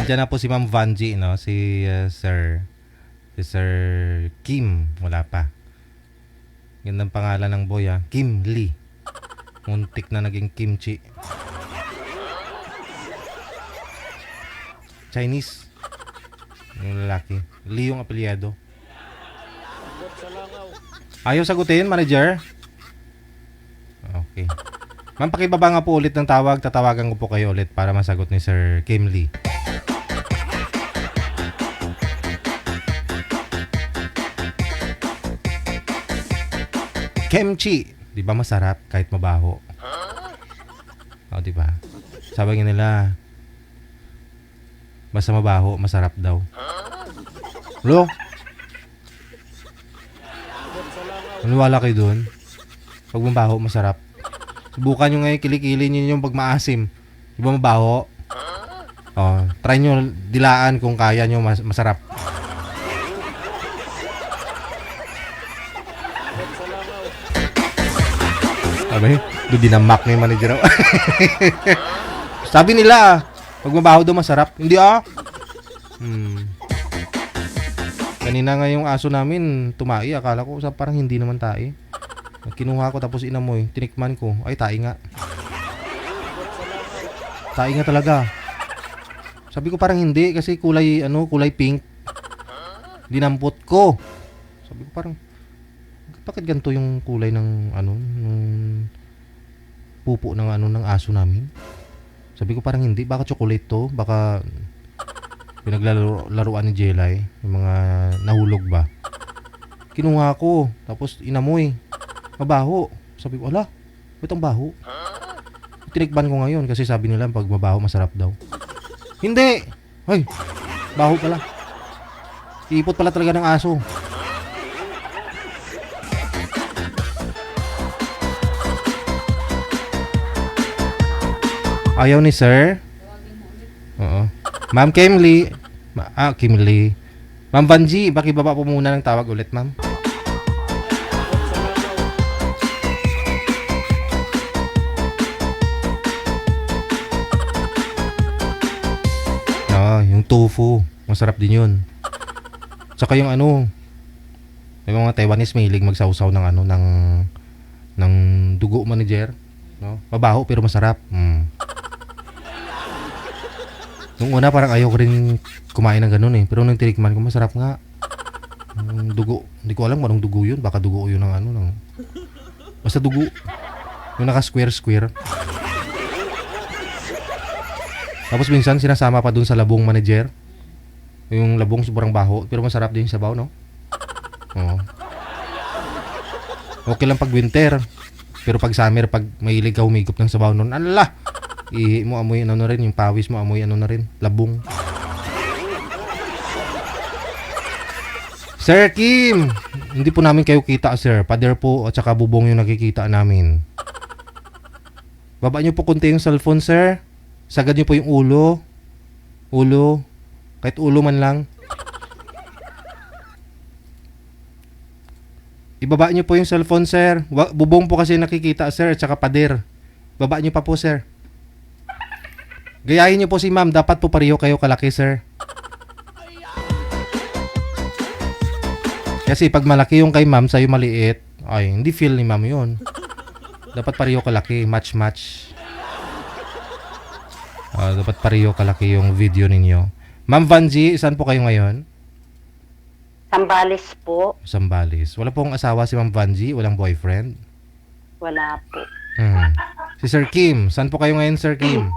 Diyan na po si Ma'am Vanji, no? Si Sir Kim, wala pa. Gandang pangalan ng boy, Kim Lee. Muntik na naging kimchi. Chinese. Yung lalaki. Lee yung apelyado. Ayaw sagutin, manager? Okay. Ma'am, pakibaba nga po ulit ng tawag. Tatawagan ko po kayo ulit para masagot ni Sir Kim Lee. Kimchi, 'di ba masarap kahit mabaho? O, di ba? Sabi nga nila, basta mabaho, masarap daw. Lo? Maniwala kayo dun? Pag mabaho, masarap. Subukan nyo ngayon, kilikili nyo yung pag maasim. Di ba mabaho? O, try nyo dilaan kung kaya nyo masarap. Sabi, doon dinamak na yung manager. Sabi nila, pag mabaho daw masarap. Hindi Kanina nga yung aso namin, tumai. Akala ko, parang hindi naman tae. Kinuha ko tapos inamoy. Tinikman ko. Ay, tae nga. Tae nga talaga. Sabi ko parang hindi kasi kulay, kulay pink. Dinampot ko. Sabi ko parang, bakit ganito yung kulay ng nung pupo ng ng aso namin? Sabi ko parang hindi, baka chocolate to, baka pinaglalaruan ni Jelay, yung mga nahulog ba. Kinuha ko, tapos inamoy. Mabaho. Sabi ko, ala, ba't ang baho? Tinikban ko ngayon kasi sabi nila pag mabaho masarap daw. Hindi! Ay, baho pala. Ipot pala talaga ng aso. Ayaw ni sir? Oo. Ma'am Kimli. Kimli. Ma'am Vanji, bakibaba po muna ng tawag ulit, ma'am. Yung tofu. Masarap din yun. Tsaka yung yung mga Taiwanese mahilig magsawsaw ng ng dugo manager. No? Mabaho pero masarap. Nung una parang ayaw ko rin kumain ng ganun Pero nung tinikman ko masarap nga. Dugo. Hindi ko alam kung anong dugo yun. Baka dugo yun ng basta dugo. Yung naka-square. Tapos minsan sinasama pa dun sa labong manager. Yung labong sobrang baho. Pero masarap din yung sabaw, no? Oo. Okay lang pag winter. Pero pag summer, pag mahilig ka humigop ng sabaw nun, ala! Ihi mo amoy na rin, yung pawis mo amoy na rin, labong. Sir Kim! Hindi po namin kayo kita, sir. Pader po at saka bubong yung nakikita namin. Baba nyo po konti yung cellphone, sir. Sagad nyo po yung ulo. Ulo. Kahit ulo man lang. Ibaba nyo po yung cellphone, sir. Bubong po kasi nakikita, sir. At saka pader. Baba nyo pa po, sir. Gayahin nyo po si ma'am. Dapat po pareho kayo kalaki, sir. Kasi pag malaki yung kay ma'am, sa'yo maliit. Ay, hindi feel ni ma'am yun. Dapat pareho kalaki. Match. Dapat pareho kalaki yung video ninyo. Ma'am Vanji, saan po kayo ngayon? Sambales po. Sambales. Wala pong asawa si Ma'am Vanji? Walang boyfriend? Wala po. Si Sir Kim, saan po kayo ngayon, Sir Kim?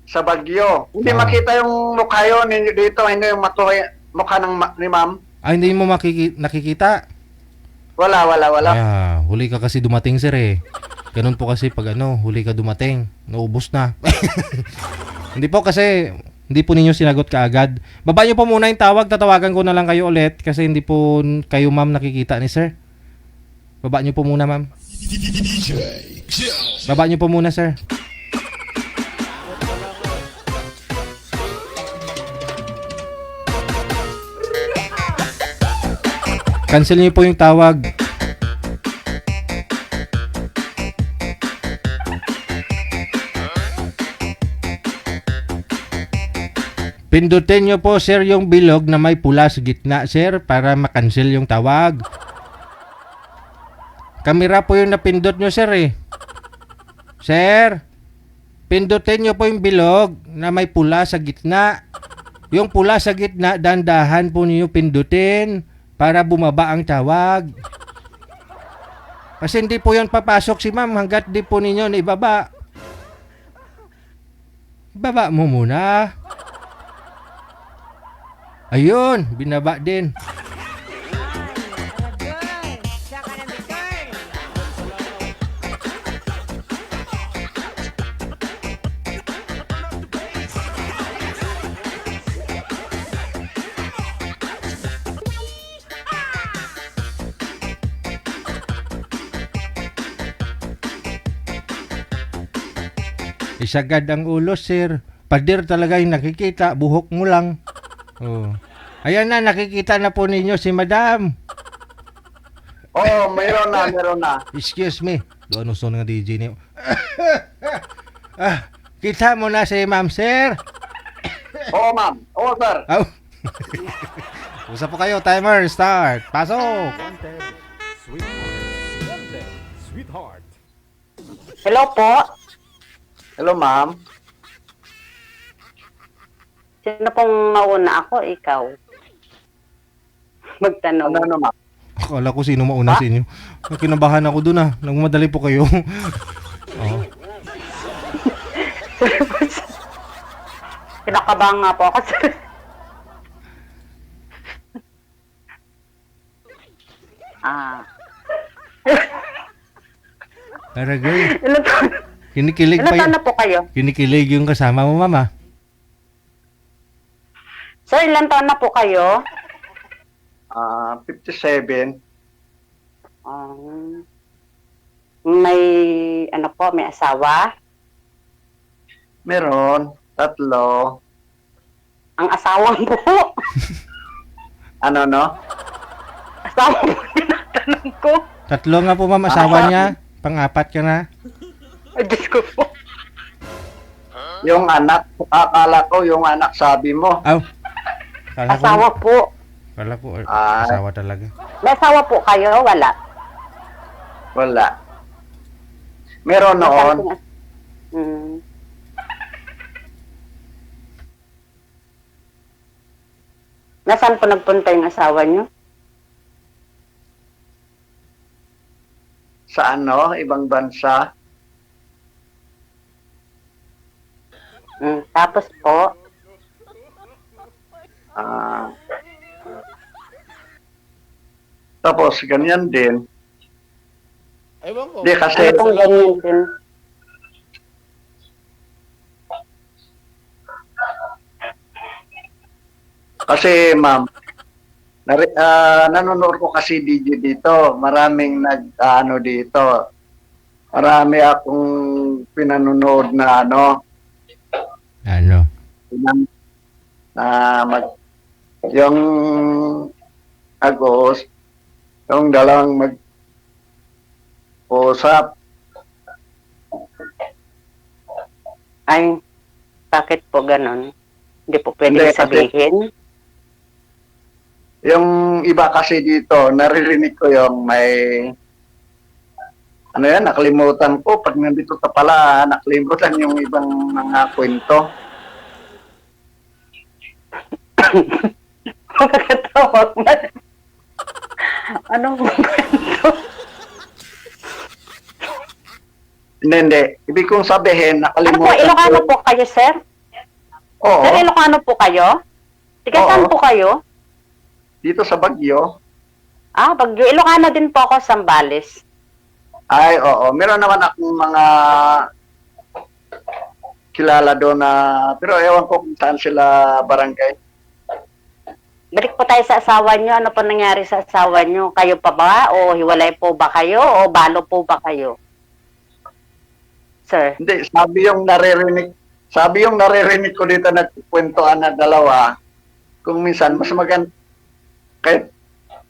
Sa Baguio. Hindi makita yung mukha yun dito, hindi yung mukha ni ma'am. Hindi mo nakikita? Wala. Huli ka kasi dumating, sir Ganun po kasi pag huli ka dumating, naubos na. Hindi po kasi, hindi po ninyo sinagot kaagad. Baba nyo po muna yung tawag, tatawagan ko na lang kayo ulit kasi hindi po kayo ma'am nakikita ni sir. Baba nyo po muna ma'am. Baba nyo po muna sir. Cancel nyo po yung tawag. Pindutin nyo po, sir, yung bilog na may pula sa gitna, sir, para makancel yung tawag. Kamera po yung napindot nyo, sir, Sir, pindutin nyo po yung bilog na may pula sa gitna. Yung pula sa gitna, dandahan po niyo pindutin para bumaba ang tawag. Kasi hindi po yan papasok si ma'am hanggat di po ninyo naibaba. Baba mo muna. Ayun, binaba din. Isagad ang ulo, sir. Pader talaga yung nakikita. Buhok mo lang. Oh. Ayan na, nakikita na po ninyo si madam. Oo, mayroon na. Excuse me. Doon gusto ng DJ niyo. Kita mo na si ma'am, sir. Oo, ma'am. Oo, sir. Oh. Usap po kayo. Timer, start. Pasok. Hello po. Hello, ma'am. Sino pong mauna ako? Ikaw. Magtanong. Ano, ma'am? Akala ko sino mauna sa inyo. Kinabahan ako dun Nagmadali po kayo. Oh. Kinakabahan nga po ako. Aragay. Ilan taon? Kinikilig Ilan pa taon yun. na po kayo? Kinikilig yung kasama mo, mama. Sir, ilan taon na po kayo? 57. May, ano po, may asawa? Meron. 3. Ang asawa po? Ano, no? Asawa po, tinatanong ko. 3 nga po, ma'am, asawa niya. Pang-4 ka na. Ay, Diyos ko po. Yung anak, akala ko yung anak sabi mo. Aw. Kala ko, Asawa po. kala ko, Ah. asawa talaga. May asawa po kayo? Wala. Wala. Meron noon. Nasaan po nagpunta yung asawa niyo? Sa ano? Ibang bansa. Tapos po, Tapos, ganyan din. Ewan ko. Di kasi, ano pong ganyan din? kasi ma'am, nanonood ko kasi DJ dito. Maraming ano dito. Marami akong pinanonood na ano. Ano? Yung Agos, yung dalawang mag-usap. Ay, bakit po ganon? Hindi po pwede Hindi, kasi- sabihin. Yung iba kasi dito, naririnig ko yung may ano yan, nakalimutan ko. Pag nandito ka pala, nakalimutan yung ibang mga kwento. Magkakatawag man. Anong kwento? Hindi. Ibig kong sabihin, Ano po, nakalimutan Ilocano po kayo, sir? Oo, Sir, Ilocano po kayo? Tiga saan Oo. po kayo? dito sa Baguio. Baguio. Ilocano din po ako, Sambales. Ay, oo. Meron naman akong mga kilala doon na, pero ewan ko kung saan sila barangay. Balik po tayo sa asawa nyo. Ano po nangyari sa asawa nyo? Kayo pa ba? O hiwalay po ba kayo? O balo po ba kayo? Sir. Hindi, sabi yung naririnig ko dito nagkukwentuhan na dalawa, kung minsan mas maganda, kahit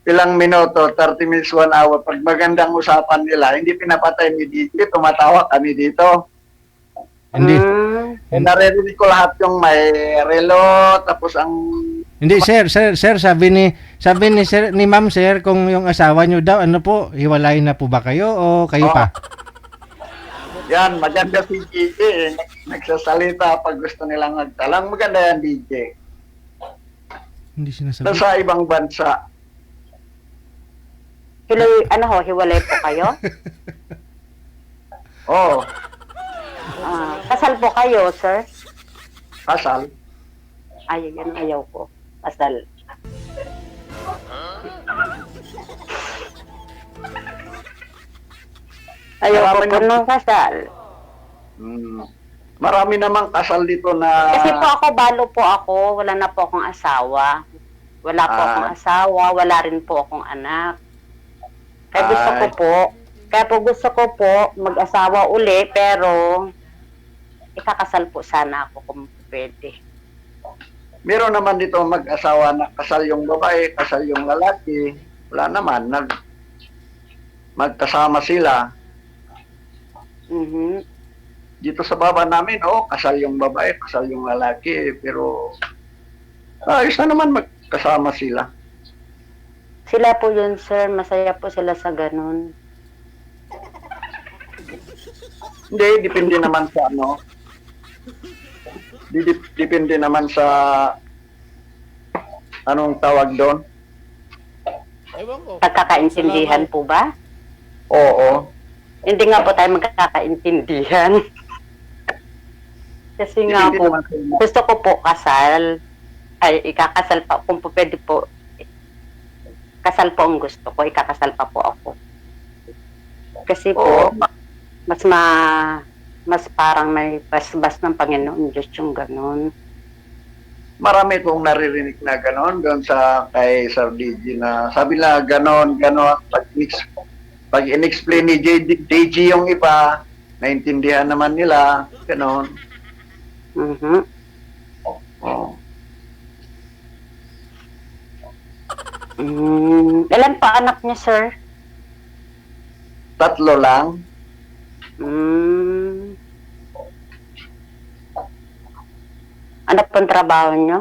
ilang minuto, 30 minutes, 1 hour, pag magandang usapan nila, hindi pinapatay ni DJ, tumatawa kami dito. Hindi. Naririnig ko lahat yung may relo, tapos ang... Hindi, sir, sabi ni sir, ni ma'am, sir, kung yung asawa nyo daw, ano po, hiwalay na po ba kayo o kayo pa? Yan, maganda si DJ, nagsasalita pag gusto nilang magtalang, maganda yan DJ. Hindi sinasabi. Nasa ibang bansa. Hiwalay po kayo? Oo, Kasal po kayo, sir? kasal. Ay, yan ayaw ko. Kasal. Ayaw ko Marami po na- nung kasal. Marami namang kasal dito na... Kasi po ako, balo po ako. Wala na po akong asawa. Wala po akong asawa. Wala rin po akong anak. Kaya gusto ko po. Kaya po gusto ko po mag-asawa uli. Pero ikakasal po sana ako kung pwede. Meron naman dito mag-asawa na kasal yung babae, kasal yung lalaki. Wala naman, magkasama sila. Mhm. Dito sa baba namin, kasal yung babae, kasal yung lalaki. Pero ayos na naman magkasama sila. Sila po yun, sir. Masaya po sila sa ganun. Hindi, depende naman sa ano. Depende naman sa anong tawag doon. Ewan ko. Pagkakaintindihan po ba? Oo. Hindi nga po tayo magkakaintindihan. Kasi nga Depende po, naman sa inyo. gusto ko po kasal. Ay, ikakasal pa. Kung po pwede po, kasal po ang gusto ko. Ikakasal pa po ako. Kasi po, Oo. mas parang may basbas ng Panginoon Diyos yung ganun. Marami kong naririnig na gano'n doon sa kay Sir DG na sabi na gano'n. Pag in-explain ni DG yung iba, naintindihan naman nila, gano'n. Mhm. Oo. Ilan pa anak niya, sir? 3 lang. Ano pong trabaho niyo?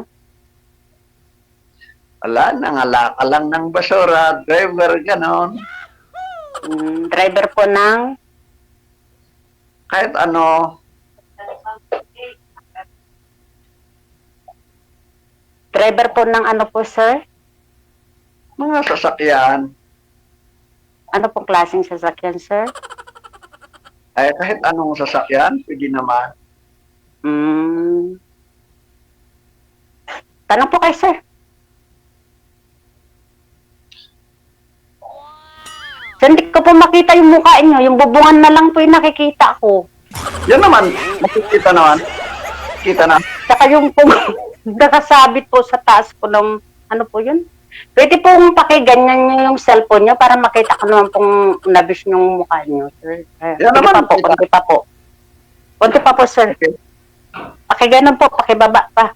Wala, nangalaka lang ng basura, driver, gano'n. Driver po ng Kahit ano, ano po, sir? mga sasakyan. Ano pong klaseng sasakyan, sir? Ay, kahit anong sasakyan, pwede naman. Tanong po kayo, sir. So, hindi ko po makita yung mukha niyo. Yung bubungan na lang po yung nakikita ko. Yan naman, makikita naman. Kita na. Saka yung po, nakasabit po sa taas po ng, ano po yun? Pwede pong pakiganyan niyo yung cellphone niyo para makita ko naman pong nabis yung mukha niyo, sir. Yan Konti naman, pa po, kita. konti pa po. Konti pa po, sir. Pakiganon po, pakibaba pa.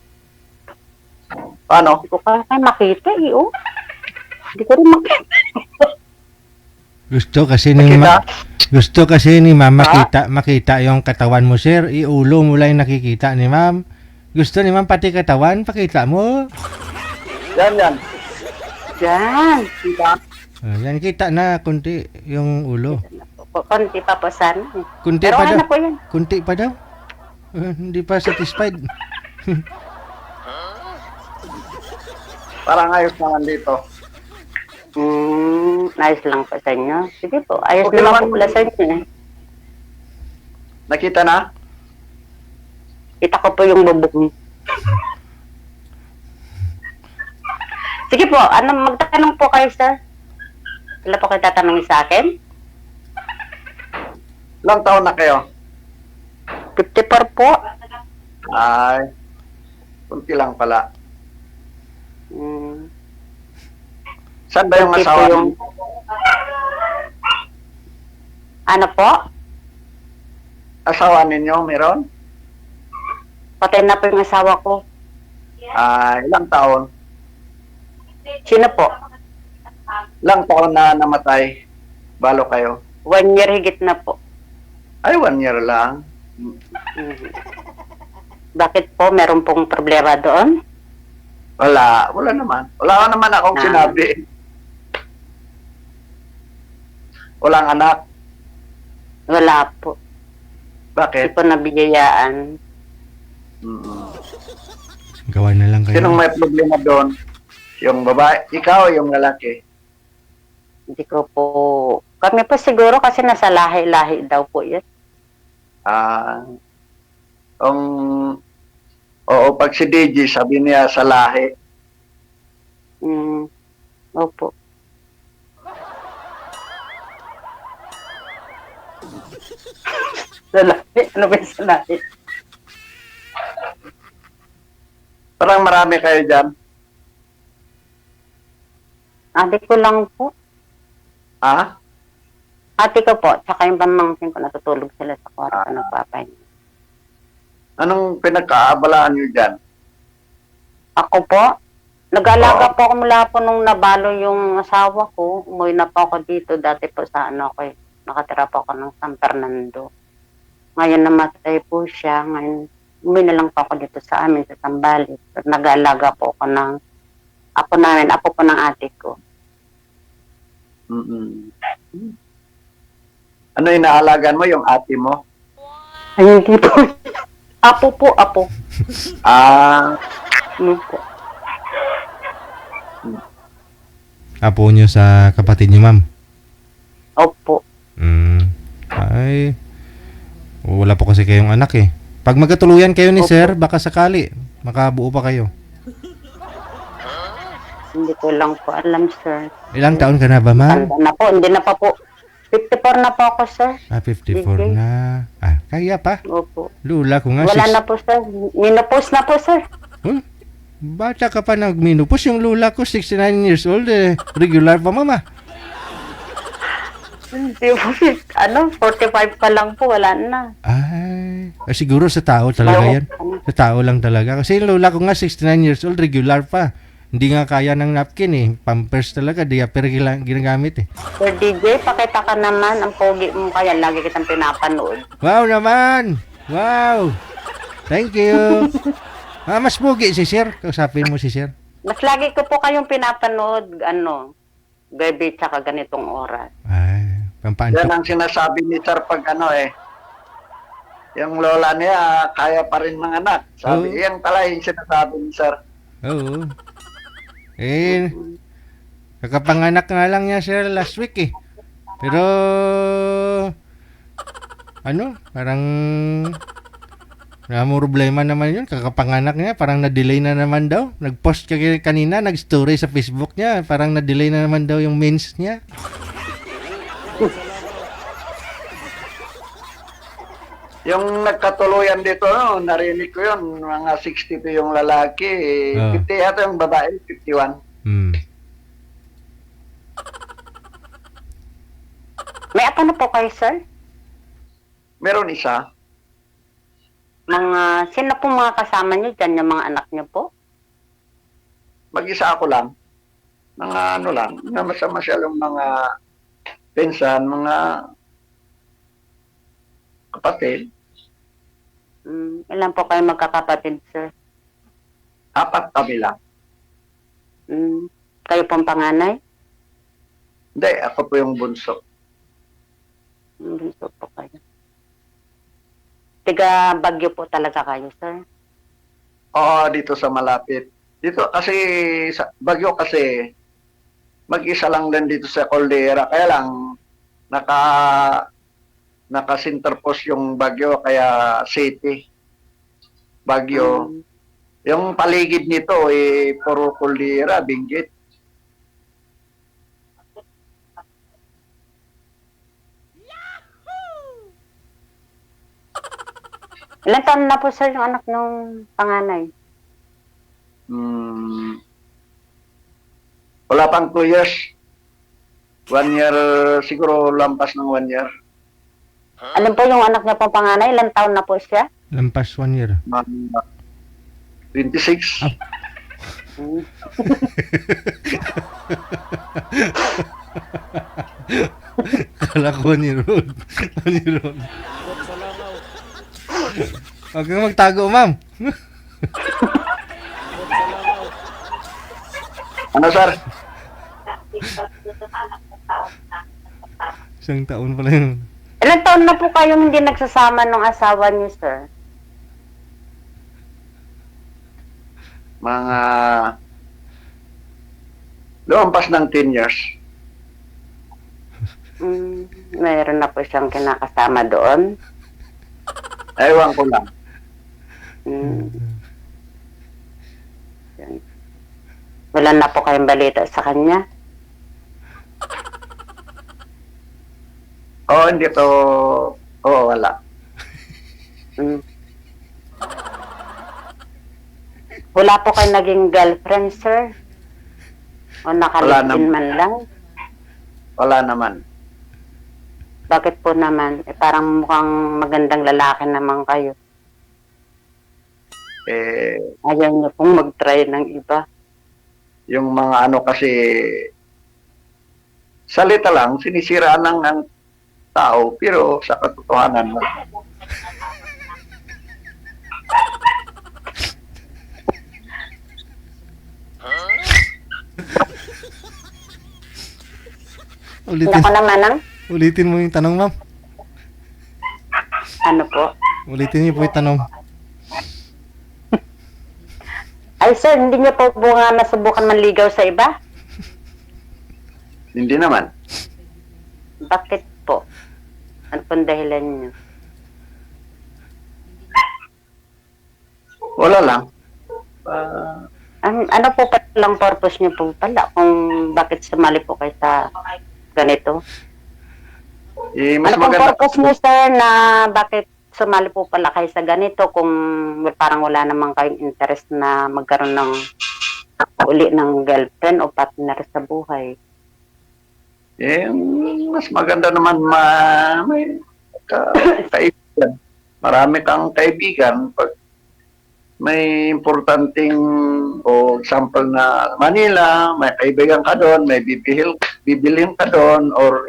Paano? Hindi ko kaya makita eh, oh. Hindi ko rin makita. Gusto kasi ni ma'am makita yung katawan mo, sir. Iulo mo lang yung nakikita ni ma'am. Gusto ni ma'am pati katawan, pakita mo. Yan. Yan. Yan kita na kunti yung ulo. Konti pa po sana. Kunti Pero pa ano daw. na po yan. Kunti pa daw. Hindi pa satisfied. Parang ayos naman dito. Ayos lang po sa inyo. Sige po, ayos Okay naman naman. po pala sa inyo eh. Nakita na? Kita ko po yung bubong. Sige po, magtanong po kayo, sir. Wala po kayo tatanungin sa akin? Ilang taon na kayo? 54 po. Ay, kunti lang pala. Saan ba yung Kunti po asawa yung- mo? Ano po? Asawa ninyo, meron? Patay na po yung asawa ko. Ilang taon? Sino po? Ilang taon na namatay? Balo kayo? 1 year higit na po. Ay, 1 year lang. Bakit po? Meron pong problema doon? Wala naman. Wala naman akong sinabi. Walang anak. Wala po. Hindi Bakit? po nabiyayaan. Gawa na lang kayo. Sinong may problema doon? Yung babae? Ikaw o yung lalaki? Hindi ko po... Kami po siguro kasi nasa lahi-lahi daw po yan. Oo, pag si DJ, sabi niya sa lahi. Opo. Sa lahi? Ano ba yung sa lahi? Parang marami kayo dyan. Ate ko lang po. Ha? Ate ko po, tsaka yung pamangkin ko natutulog sila sa kwarto ng papay. Anong pinagkaabalaan niyo dyan? Ako po, nag-alaga po ako mula po nung nabalo yung asawa ko. Umuwi na po ako dito. Dati po sa nakatira po ako ng San Fernando. Ngayon namatay po siya. Ngayon, umuwi na lang po ako dito sa amin, sa Sambales. Nag-alaga po ako ng apo po ng ate ko. Mm-mm. Ano inaalagaan mo, yung ate mo? Ay, hindi po. Apo. Ah, Ano po. Apo nyo sa kapatid nyo, ma'am? Opo. Ay, wala po kasi kayong anak eh. Pag magkatuluyan kayo ni sir, baka sakali, makabuo pa kayo. Hindi ko lang po alam, sir. Ilang taon ka na ba, ma'am? Tanda na po. Hindi na pa po. 54 na po ako, sir. 54 DJ. na. Kaya pa. Opo. Lula ko nga. Wala na po, sir. Minopause na po, sir. Bata ka pa nagminupos. Yung lula ko, 69 years old eh. Regular pa, mama. Hindi po. 45 pa lang po. Wala na. Ay, siguro sa tao talaga yan. Sa tao lang talaga. Kasi yung lula ko nga, 69 years old, regular pa. Hindi nga kaya ng napkin eh. Pampers talaga, diaper ginagamit eh. Sir DJ, pakita ka naman. Ang pogi mo kaya. Lagi kitang pinapanood. Wow naman! Wow! Thank you! Mas pogi si sir. Kausapin mo si sir. Mas lagi ko po kayong pinapanood. Gabi tsaka ganitong oras. Ay, yan pampaantok. ang sinasabi ni sir pag yung lola niya, kaya pa rin mga anak. Sabi, Oo. yan pala yung sinasabi ni sir. Oo. Kakapanganak nga lang niya sir last week eh. Pero, parang problema naman yun. Kakapanganak niya, parang na-delay na naman daw. Nag-post kanina, nag-story sa Facebook niya. Parang na-delay na naman daw yung mens niya. Yung nagkatuluyan dito, narinig ko yun, mga 62 yung lalaki, 50 yata yung babae, 51. May apa na po kayo, sir? Meron isa. Sino po mga kasama niyo dyan, yung mga anak niyo po? Mag-isa ako lang. Mga lang, masamasyal yung mga pinsan, mga kapatid. Ilan po kayo magkakapatid, sir? 4 kami lang. Kayo pong panganay? Hindi, ako po yung bunso. Bunso po kayo. Tiga Bagyo po talaga kayo, sir? Oo, dito sa malapit. Dito kasi, sa Bagyo kasi, mag-isa lang din dito sa Caldera. Kaya lang, naka-centerpost yung Bagyo, kaya city. Bagyo. Yung paligid nito, puro Caldera, Benguet. Ilan taon na po, sir, yung anak ng panganay? Wala pang 2 years. 1 year, siguro lampas ng 1 year. Alam po yung anak niya pong panganay, ilan taon na po siya? Lampas 1 year. 26. Kala ko ni Rod. Huwag kang magtago, ma'am. Ano, sir? Isang taon pala yun. Ilan taon na po kayong hindi nagsasama ng asawa niyo, sir? Mga lumampas ng 10 years. Mayroon na po siyang kinakasama doon. Ewan ko lang. Wala na po kayong balita sa kanya? Hindi to. Wala. Wala po kayo naging girlfriend, sir? O nakalipin man lang? Wala naman. Bakit po naman? Parang mukhang magandang lalaki naman kayo. Eh, Ayaw niyo pong mag-try ng iba. yung mga ano kasi, salita lang, sinisiraan lang ng tao, pero sa katotohanan, Ulitin, Ako naman ang, ulitin mo yung tanong, ma'am. ano po? Ulitin niyo po yung tanong. Ay sir, hindi niyo po nga nasubukan manligaw sa iba? hindi naman. Bakit po? Ano pong dahilan niyo? Wala lang. Ano po palang purpose niyo po pala kung bakit sumali po kayo sa ganito? Mas Ano pong maganda. purpose niyo sir na bakit sumali po pala kayo sa ganito kung parang wala namang kayong interest na magkaroon ng uli ng girlfriend o partner sa buhay? Mas maganda naman may kaibigan. Marami kang kaibigan. Pag may importanteng o example na Manila, may kaibigan ka doon, may bibilhin ka doon, or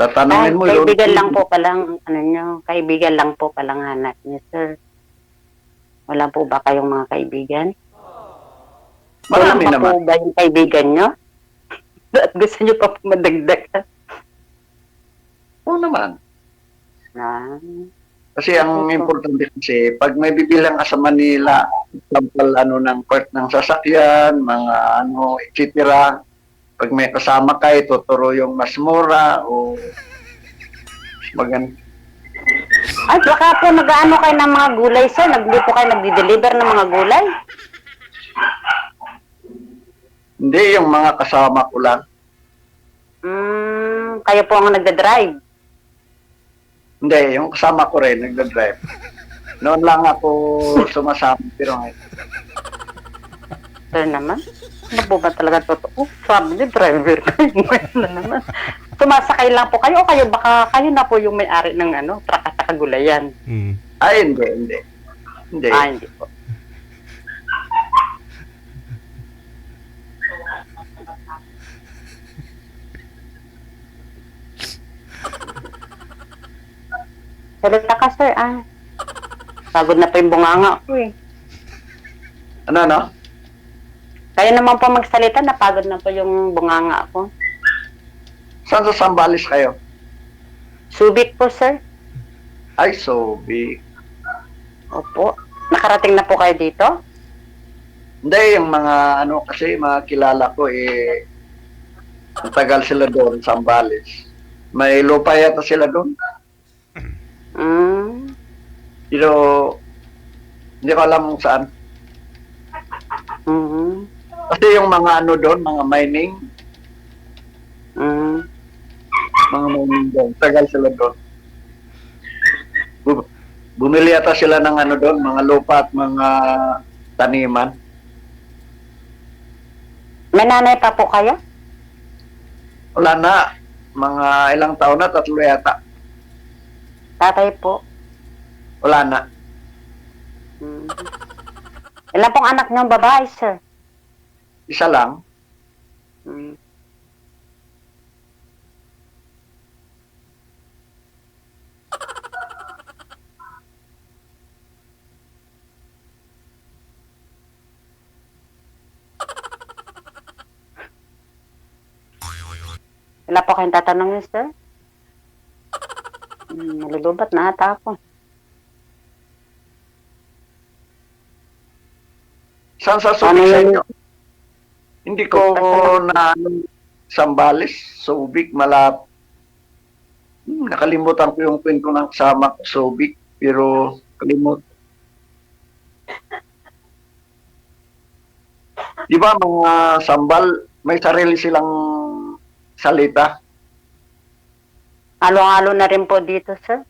tatanungin mo yun. Kaibigan lang po palang, kaibigan lang po palang hanap niyo, sir. Wala po ba kayong mga kaibigan? Marami Wala pa naman. po ba yung kaibigan niyo? At gusto niyo pa po madagdag? Oo naman. Ah, Kasi ang importante kasi, pag may bibilang ka sa Manila, example, ng part ng sasakyan, mga etc. Pag may kasama ka, tuturo yung mas mura o mas maganda. Ay, baka po nag-ano kayo ng mga gulay, sir? Hindi po kayo nagdi-deliver ng mga gulay? Hindi, yung mga kasama ko lang. Kayo po ang nagda-drive? Hindi, yung kasama ko rin, nagda-drive. Noon lang ako sumasama, pero ngayon. Sir naman? Ano po ba talaga totoo? Sabi niyo, driver kayo. Ngayon na naman. Sumasakay lang po kayo o kayo baka kayo na po yung may-ari ng truck at kagulayan? Ay, hindi. Hindi. Hindi po. Salita ka, sir. Pagod na po yung bunganga ko eh. Ano? Kayo naman po magsalita, napagod na po yung bunganga ko. Saan sa Sambales kayo? Subic po, sir. Ay, so big. Opo. Nakarating na po kayo dito? Hindi, yung mga kasi, mga kilala ko matagal sila doon, Sambales. May lupa yata sila doon. Pero, hindi ko alam kung saan. Kasi yung mga doon, mga mining, mga mining doon, tagal sila doon. Bumili yata sila ng doon, mga lupa at mga taniman. May nanay pa po kayo? Wala na, mga ilang taon na, 3 yata. Tatay po? Wala na. Ilan pong anak niyong babae, sir? Isa lang. Wala po kayong tatanungin, sir? Malulubat na ata ako. Saan sa Subic sa inyo? Hindi ko na Sambales, Subic, malap. Nakalimutan ko yung kwento ng kasama ko, Subic, pero kalimut. Di ba mga Sambal, may sarili silang salita? Halo-halo na rin po dito, sir.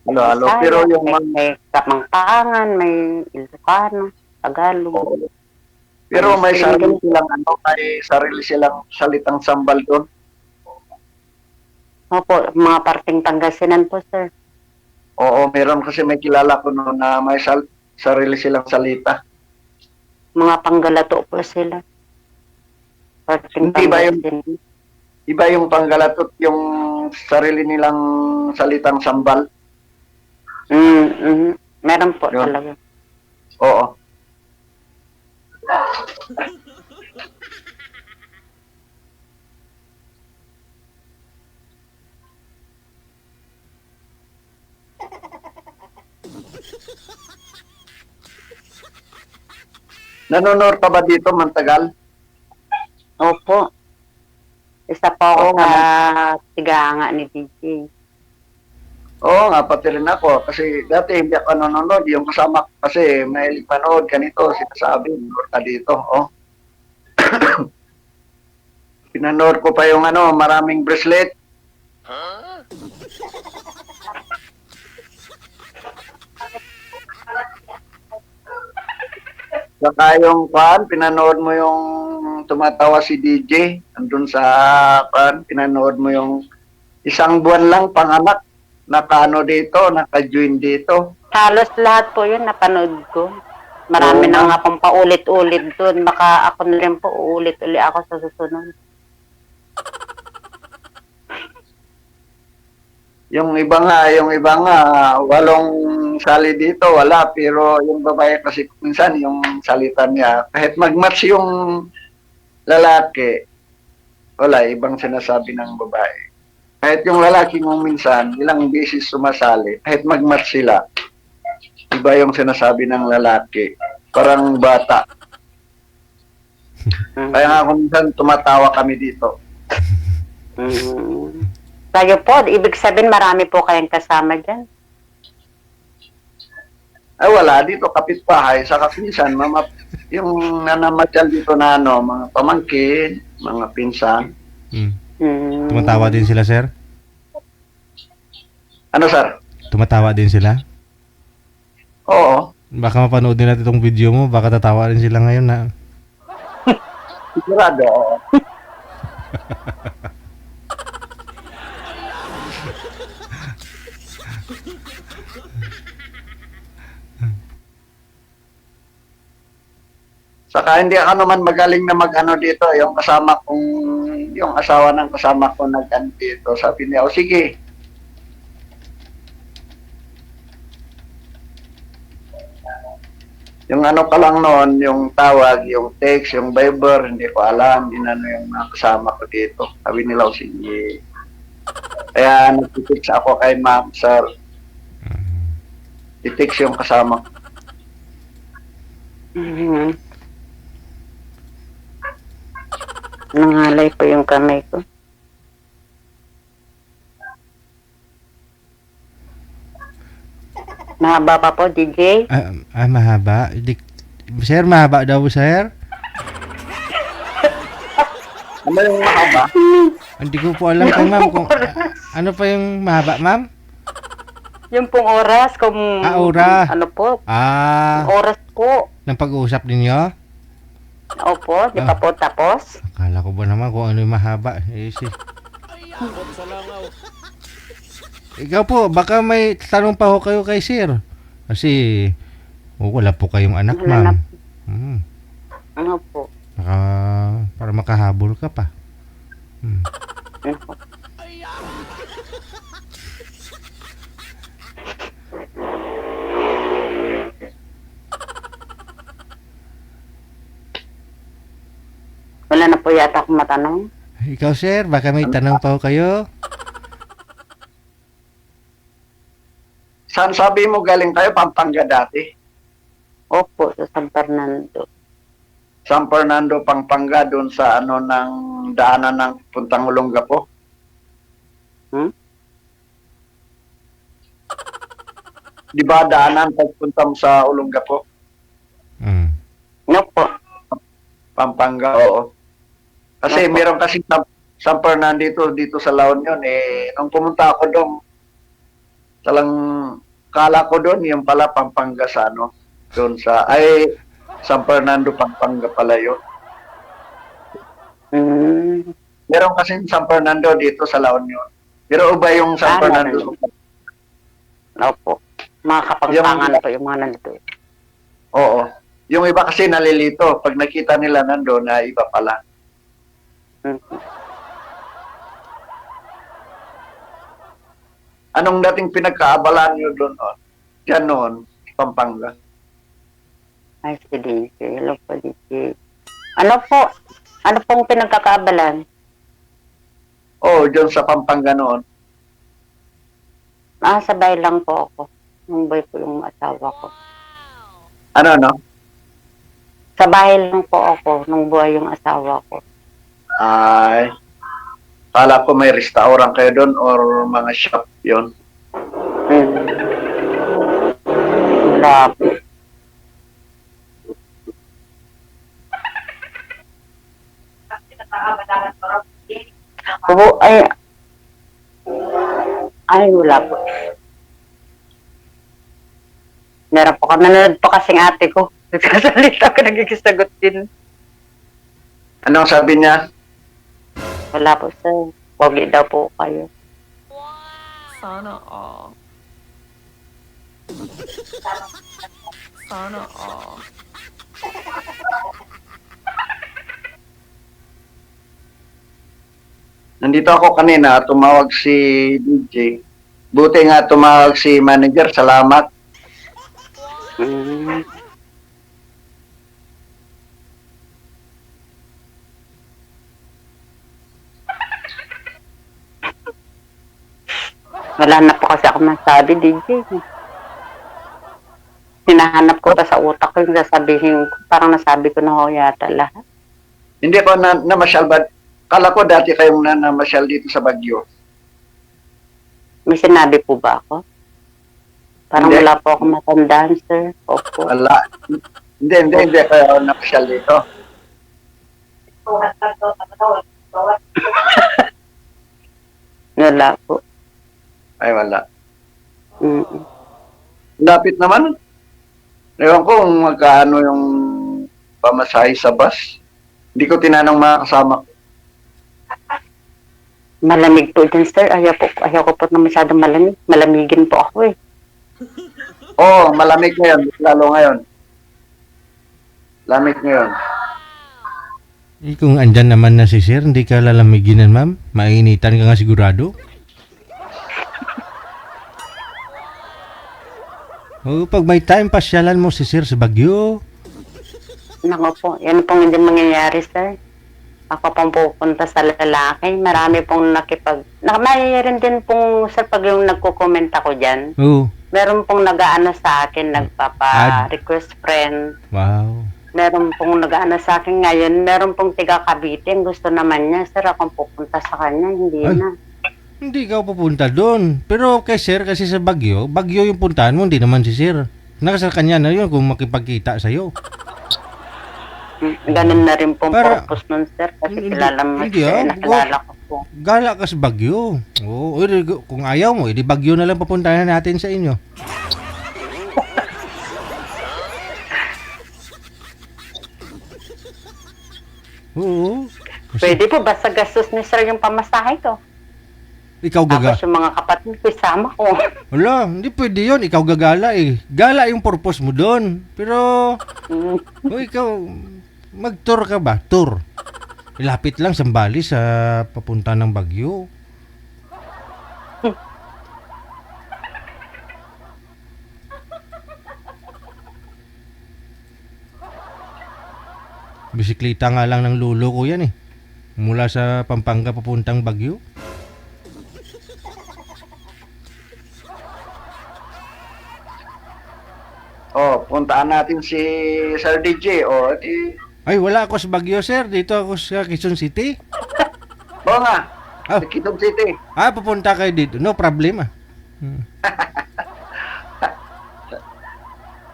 Halo-halo. Bisaya, Pero yung may Kapampangan, may Ilocano, Tagalog. Pero may Ay, sarili silang may sarili silang salitang Sambal doon. Opo, mga parting Pangasinan po, sir. Oo, meron kasi may kilala ko noon na may sarili silang salita. Mga panggalato po sila. Hindi ba yung iba yung panggalatot yung sarili nilang salitang sambal? Meron po Yun. talaga. Oo. Nanonood ka ba dito, Mantagal? Opo. Isa po ako Oo sa nga. tiganga ni DJ. Oo nga, pati rin ako. Kasi dati hindi ako nanonood. Yung kasama ko kasi mahilig manood. Ganito, sinasabi, nanood ka dito. Oh. Pinanood ko pa yung maraming bracelet. Saka yung pinanood mo yung tumatawa si DJ. Andun sa pinanood mo yung isang buwan lang panganak. Naka-join dito. Halos lahat po yun napanood ko. Marami Oo. na nga pong paulit-ulit doon. Baka ako na rin po uulit-ulit ako sa susunod. Yung iba nga, walong sali dito, wala. Pero yung babae kasi minsan, yung salita niya, kahit mag-match yung lalaki, wala, ibang sinasabi ng babae. Kahit yung lalaki mo minsan, ilang beses sumasali, kahit mag-match sila, iba yung sinasabi ng lalaki. Parang bata. Kaya nga kung minsan tumatawa kami dito. Kayo po, ibig sabihin marami po kayong kasama dyan. Ay wala, dito kapitbahay, sa kapisan, yung nanamasyal dito na mga pamangkin, mga pinsan. Tumatawa din sila, sir? Ano, sir? Tumatawa din sila? Oo. Baka mapanood din natin itong video mo, baka tatawa rin sila ngayon na. Sigurado, oo. Saka hindi ako naman magaling na mag-ano dito. Yung kasama kong, yung asawa ng kasama ko nag-ano dito. Sabi niya, o sige. Yung ano ka lang noon, yung tawag, yung text, yung Viber, hindi ko alam. Inano yung mga kasama ko dito. Sabi nila, o sige. Kaya nag-text ako kay ma'am, sir. I-text yung kasama ko. Nangalay po yung kamay ko. Mahaba pa po, DJ? Mahaba. Sir, mahaba daw, sir? Ano yung mahaba? Hindi ko po alam kay ma'am kung ano pa yung mahaba, ma'am? Yung pong oras, kung Oras. ano po, Ah, oras po. ng pag-uusap ninyo? Opo, di pa po tapos. Akala ko ba naman kung ano yung mahaba. Abot sa langaw. Ikaw po, baka may tanong pa ho kayo kay sir. Kasi, wala po kayong anak, Wala na ma'am. Ano po? Baka, para makahabol ka pa. Ano po? Wala na po yata akong matanong. Ikaw, sir, baka may tanong pa ho kayo? Saan sabi mo galing kayo? Pampanga dati? Opo, sa San Fernando. San Fernando, Pampanga, doon sa ng daanan ng puntang Olongapo. Di ba daanan pagpunta mo sa Olongapo? Opo. Pampanga, oo. Kasi meron kasi San Fernando dito sa La Union. Nung pumunta ako doon, talang kala ko doon, yung pala Pampanga sa doon sa, San Fernando, Pampanga pala yun. Meron kasi San Fernando dito sa La Union. Pero iba yung San Fernando. Opo. Mga kapangpangan po yung mga nandito. Oo. Yung iba kasi nalilito. Pag nakita nila nandoon na iba pala. Anong dating pinagkaabalaan nyo doon? Diyan noon, Pampanga. Ay, si DJ. Hello po, DJ. Ano po? Ano pong pinagkakaabalan? Oo, diyan sa Pampanga noon. Sabay lang po ako. Nung boy po yung asawa ko. Ano? Sa bahay lang po ako nung buhay yung asawa ko. Ay, kala ko may restaurant kayo doon or mga shop yon. Wala po. Wala po. Meron po ka. Nanonood po kasing ate ko. Nagsasalita ko, nagigisagot din. Anong sabi niya? Wala po, sir. Pogi daw po kayo. Sana all. Sana all. Nandito ako kanina, tumawag si DJ. Buti nga tumawag si manager, salamat. Wala na po kasi ako masabi, DJ. Hinahanap ko pa sa utak ko yung sasabihin ko. Parang nasabi ko na ho yata lahat. Hindi ko namasyal ba? Kala ko dati kayong namasyal dito sa Baguio. May sinabi po ba ako? Parang Hindi. wala po ako matandaan, sir. Opo. Wala. Hindi kayo namasyal dito. Wala po. Ay, wala. Mm-mm. Lapit naman. Ewan ko kung magkaano yung pamasahe sa bus. Hindi ko tinanong mga kasama ko. Malamig po dyan, sir. Ayaw ko po na masyadong malamig. Malamigin po ako eh. Oo, malamig ngayon. Lalo ngayon. Lamig ngayon. Kung andyan naman na si sir, hindi ka lalamiginan, ma'am? Mainitan ka nga sigurado? O, pag may time, pasyalan mo si sir sa Baguio. Nako po. Yan pong hindi mangyayari, sir. Ako pong pupunta sa lalaki. Marami pong mayroon din pong, sir, pag yung nagko-comment ako dyan, Oo. meron pong nag-aano sa akin, nagpapa-request friend. Wow. Meron pong nag-aano sa akin ngayon, meron pong tiga Cavite. Gusto naman niya, sir, akong pupunta sa kanya. Hindi Ay. na. Hindi ka pupunta doon. Pero kay sir, kasi sa Baguio yung puntahan mo, hindi naman si sir. Nakasal kanya na yun kung makipagkita sa'yo. Ganun na rin pong Para- purpose nun, sir. Kasi Hindi- kilala mo, hindi, sir. ah. Nakilala ko po. Gala ka sa Baguio. Oo, kung ayaw mo, edi Baguio na lang papuntahan natin sa inyo. Oo. Pwede po, basta gastos ni sir yung pamasahe ko. Ikaw gaga. Tapos yung mga kapatid ko, isama ko. Wala, hindi pwede yun. Ikaw gagala eh. Gala yung purpose mo doon. Pero, ikaw, mag-tour ka ba? Tour. Ilapit lang Sambales sa papunta ng Baguio. Bisikleta nga lang ng lulo ko yan eh. Mula sa Pampanga papuntang Baguio. Oh, puntaan natin si Sir DJ. Oh, Ay, wala ako sa Baguio, sir. Dito ako sa Quezon City. Oo nga. Ah. Sa Quezon City. Pupunta kayo dito. No problem.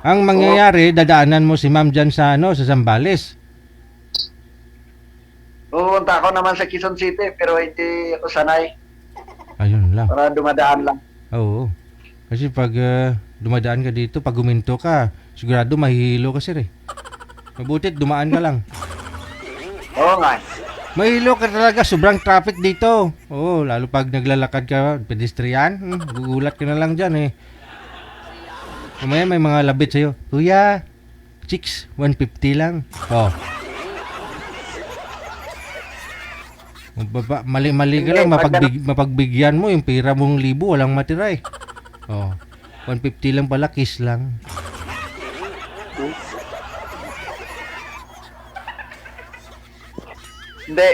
Ang mangyayari, dadaanan mo si ma'am dyan sa, sa Zambales. Pupunta ako naman sa Quezon City pero hindi ako sanay. Ayun lang. Para dumadaan lang. Oo. Kasi pag dumadaan ka dito, pag guminto ka, sigurado mahihilo ka, sir eh. Mabutit, dumaan ka lang. Oo nga. Mahilo ka talaga, sobrang traffic dito. Oo, lalo pag naglalakad ka, pedestrian, gugulat ka na lang dyan eh. Mamaya may mga labit sa'yo. Kuya, chicks, 150 lang. Oh. Mali-mali ka lang, mapagbigyan mo yung pera mong 1,000, walang matira eh. Oh. 150 lang pala, kiss lang. Hindi.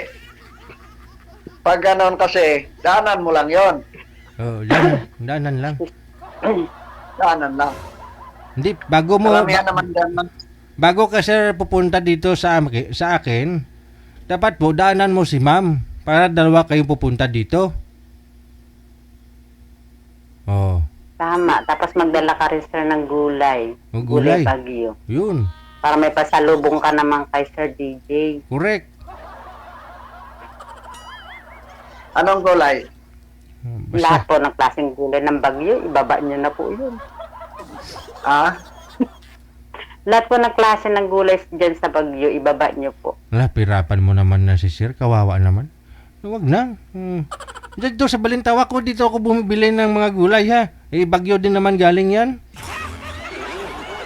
Pag ganon kasi, daanan mo lang yon. Oh, yan, daanan lang. Daanan lang. Hindi, bago mo Karamihan naman dyan. bago ka sir pupunta dito sa akin, dapat po daanan mo si ma'am para dalawa kayong pupunta dito. Oh, Tama. Tapos magdala ka rin sir ng gulay. Oh, gulay. Bagyo. yun. Para may pasalubong ka naman kay Sir DJ. Correct. Anong gulay? Lahat Basta, po ng klaseng gulay ng Bagyo, ibaba nyo na po yun. Ah? Lahat po ng klase ng gulay dyan sa Bagyo, ibaba nyo po. wala, pirapan mo naman na si sir, kawawa naman. Huwag na. Dito sa Balintawa ko, dito ako bumibili ng mga gulay ha. Eh, Bagyo din naman galing yan.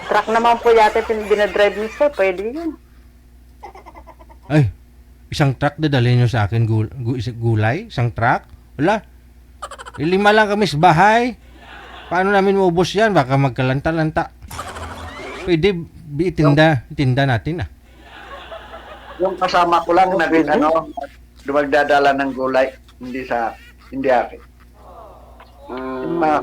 Truck naman po yata binadrive nyo sir, pwede yun. Ay, isang truck dadalhin nyo sa akin gulay? Isang truck? Wala. 5 lang kami sa bahay. Paano namin maubos yan? Baka magkalanta-lanta. Pwede itinda natin ah. Yung kasama ko lang na magdadala ng gulay. Hindi akin. Yung mga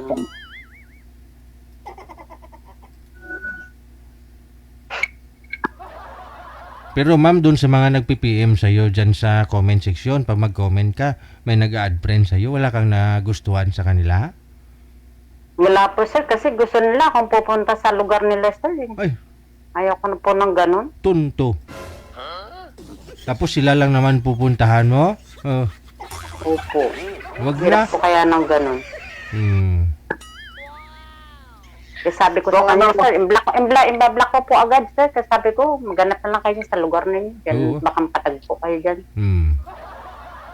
Pero ma'am, dun sa mga nagpi-PM sa'yo dyan sa comment section, pag mag-comment ka, may nag-add friend sa'yo, wala kang nagustuhan sa kanila? Wala po sir, kasi gusto nila kung pupunta sa lugar nila sir. Ay, Ayaw ko na po ng ganun. tunto. Tapos sila lang naman pupuntahan mo? Opo. Wag na. Hirap po kaya ng ganun. Hmm. Kasi sabi ko sa kanya, sir, imbablock ko po agad, sir. Kasi sabi ko, maghanap na lang kayo sa lugar ninyo. Oo. Diyan, baka patagpo kayo dyan. Hmm.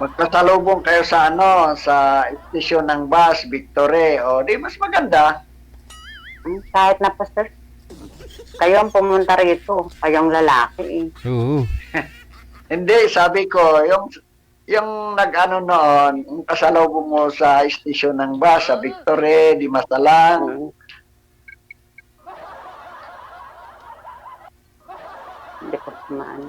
magkasalubong kayo sa sa istasyon ng bus, Victory, o di mas maganda. Kahit na po, sir. Kayo ang pumunta rito. Kayong lalaki, eh. Oo. Hindi, sabi ko, yung nag-ano noon, yung kasalubong mo sa istasyon ng bus, sa Victory, di Masalang. Hindi ko kumaan.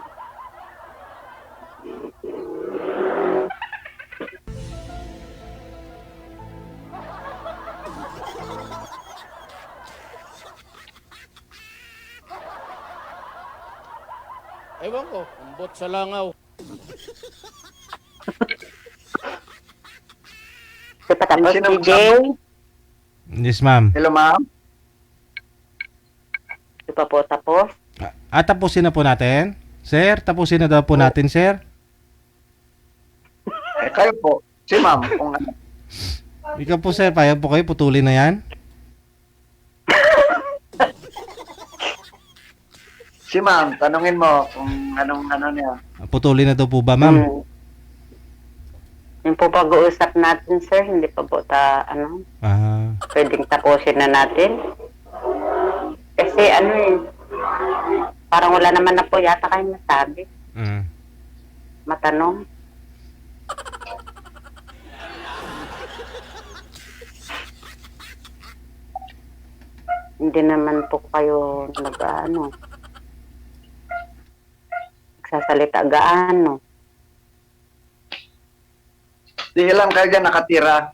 Ewan ko, ambot sa langaw. Kasi patapos, Sino DJ. Yes, ma'am. Hello, ma'am. Di pa po tapos. Tapusin na po natin. Sir, tapusin na daw po natin, sir. Kayo po. Si ma'am. Kung ano. Ikaw po, sir, payag po kayo, putulin na yan. Si ma'am, tanungin mo kung anong niya. Putulin na daw po ba, ma'am? Yung po pag-uusap natin, sir, hindi pa po pwedeng tapusin na natin. Kasi parang wala naman na po yata kayo masabi. Matanong. Hindi naman po kayo nagsasalita gaano. Di ilang kayo dyan nakatira?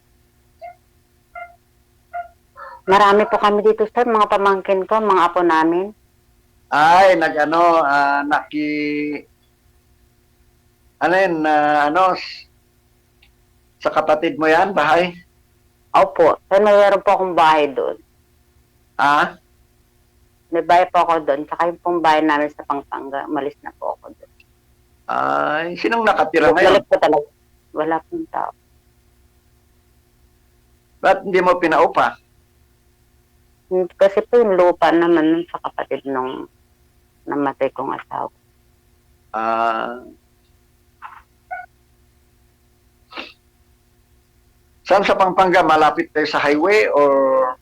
Marami po kami dito, sir, mga pamangkin ko, mga apo namin. Ay, sa kapatid mo yan, bahay? Opo, sir, mayroon po akong bahay doon. Ah? May bahay po ako doon, tsaka yung pong bahay namin sa Pampanga, umalis na po ako doon. Ay, sinong nakatira ngayon? Balik po talaga. Wala pong tao. Ba't hindi mo pinaupa? Kasi po yung lupa naman nun sa kapatid nung namatay kong asawa. Saan sa Pampanga? Malapit tayo sa highway or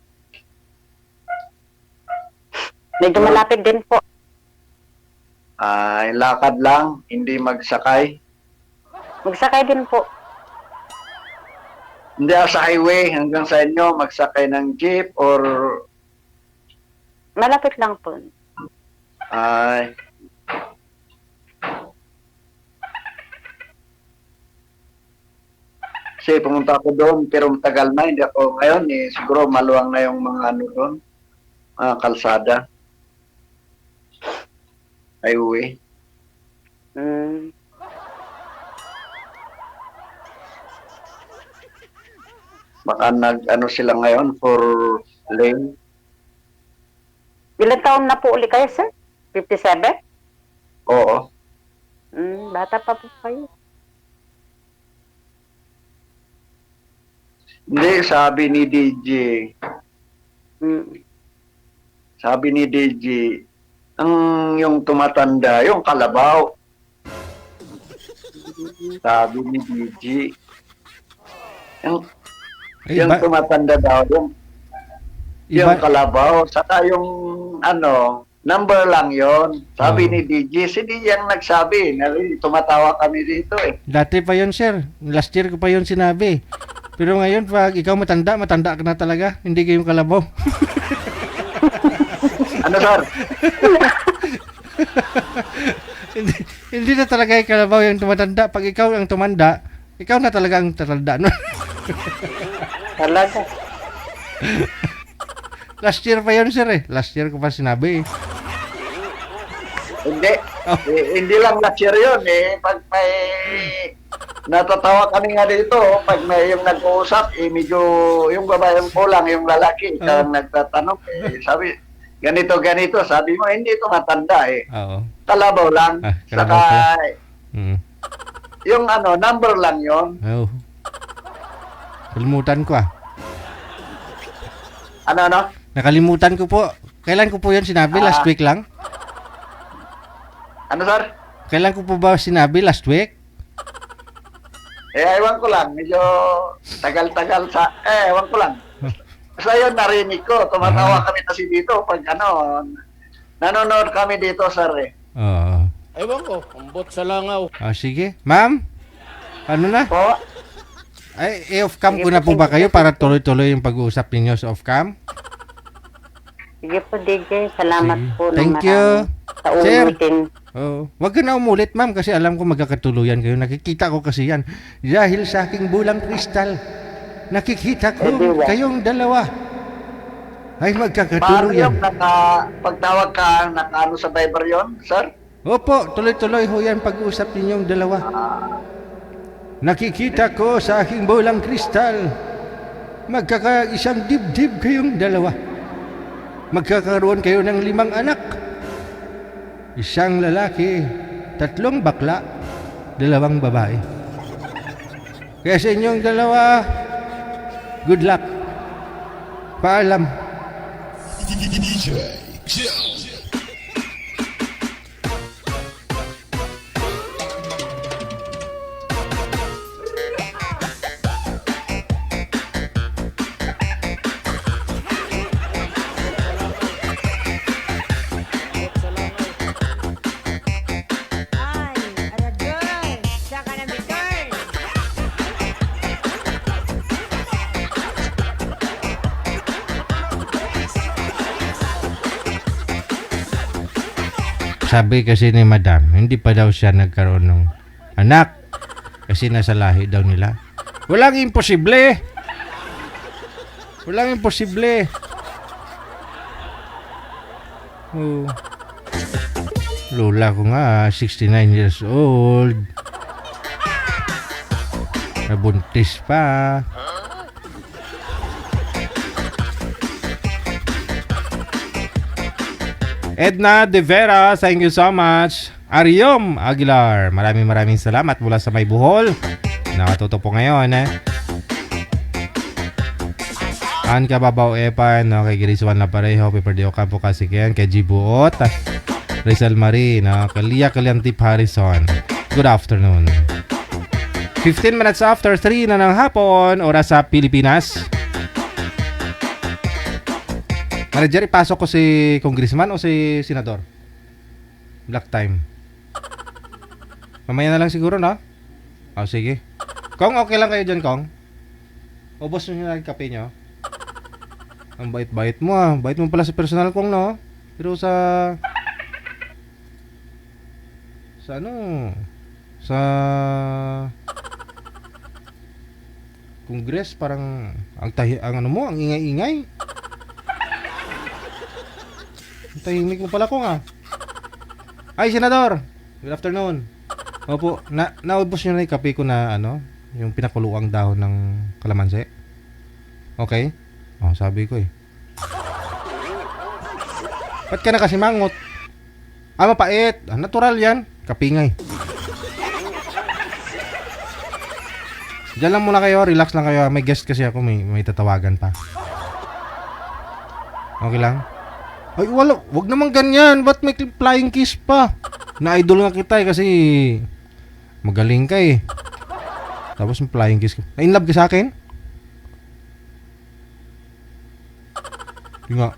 Medyo malapit din po. Ay, lakad lang, hindi magsakay. Magsakay din po. Hindi sa highway hanggang sa inyo, magsakay ng jeep or Malapit lang po. ay kasi pumunta ako doon pero matagal na, hindi ako ngayon siguro maluwang na yung mga ano doon, mga kalsada. Highway. Mm. Baka nag-ano sila ngayon for lane. Ilan taon na po uli kayo, sir? 57? Oo. Bata pa po kayo. Hindi, sabi ni DJ. Sabi ni DJ, ang yung tumatanda, yung kalabaw. Sabi ni DJ. Yung tumatanda daw, yung kalabaw, saka yung ano, number lang yon. Sabi ni DJ, si DJ ang nagsabi, tumatawa kami dito eh. Dati pa yun, sir. Last year ko pa yun sinabi. Pero ngayon, pag ikaw matanda ka na talaga. Hindi kayong kalabaw. Ano, sir? hindi na talaga yung kalabaw yung tumatanda. Pag ikaw ang tumanda, ikaw na talaga ang tatanda. No? Talaga. Last year pa yun, sir eh. Last year ko pa sinabi eh. Hindi. Hindi lang last year yun eh. Pag may natatawa kami nga dito, pag may yung nag-uusap, medyo yung babae yung kulang, yung lalaki, ang nagtatanong, sabi, ganito, sabi mo, hindi ito matanda eh. Oo. Kalabaw lang. Kalabaw Saka, pala. yung ano, number lang yon. Oo. Kalimutan ko ah. Ano? Nakalimutan ko po. Kailan ko po yun sinabi? Last week lang? Ano, sir? Kailan ko po ba sinabi? Last week? Ewan ko lang. Medyo tagal-tagal sa... ewan ko lang. Basta yun, narinig ko. Tumatawa kami kasi dito. Pag ano, nanonood kami dito, sir eh. Oo. Ewan ko, ambot sa langaw. Sige. Ma'am? Ano na? Po? Ay, off-cam ko na po ba kayo para tuloy-tuloy yung pag-uusap ninyo sa off-cam? Sige po, DJ. Salamat Sige. po. Thank you. Sa Sir. uulitin. Oo. Wag ka na umulit, ma'am, kasi alam ko magkakatuluyan kayo. Nakikita ko kasi yan. Dahil sa aking bulang kristal, nakikita ko kayong dalawa ay Paano magkakatuluyan. yung pagtawag ka, nakaano sa Viber yon, sir? Opo, tuloy-tuloy ho yan pag-uusap ninyong dalawa. Nakikita ko sa aking bulang kristal, magkakaisang dibdib kayong dalawa. Magkakaroon kayo ng 5 anak. 1 lalaki, 3 bakla, 2 babae. Kaya sa inyong dalawa, good luck. Paalam. DJ Chill. Sabi kasi ni madam, hindi pa daw siya nagkaroon ng anak kasi nasa lahi daw nila. Walang imposible. Walang imposible. Oh. Lola ko nga, 69 years old. Nabuntis pa. Edna De Vera, thank you so much. Ariom Aguilar, maraming salamat mula sa May Buhol. Nakatuto po ngayon An Kababaw Epan, no, kay Giriswan na pareho, Piperdio Campo Kasikian, kay Gibuot, Rizal Marie, no, kay Lia Caliantip Harrison. Good afternoon. 15 minutes after 3 na ng hapon, oras sa Pilipinas. Manager, ipasok ko si congressman o si senador? Black time. Mamaya na lang siguro, no? Oh, sige. Kong, okay lang kayo dyan, Kong? Ubos nyo na yung kape nyo. Ang bait-bait mo, ah. Bait mo pala sa personal, Kong, no? Pero sa ano? Sa Congress, parang ang ano mo, ang ingay-ingay. Ang tahimik mo pala, Kong, ah. Ay, senador! Good afternoon. Opo, naubos nyo na yung kape ko na ano, yung pinakuluang dahon ng kalamansi. Okay? Oh, sabi ko eh. Ba't ka na kasi mangot? Ah, mapait. Ah, natural yan. Kapingay. Diyan lang muna kayo, relax lang kayo. May guest kasi ako, may tatawagan pa. Okay lang? Ay, wala. Wag naman ganyan. Ba't may flying kiss pa? Na-idol nga kita eh, kasi magaling ka eh. Tapos may flying kiss ka. Na-in love ka sa akin? Yung nga.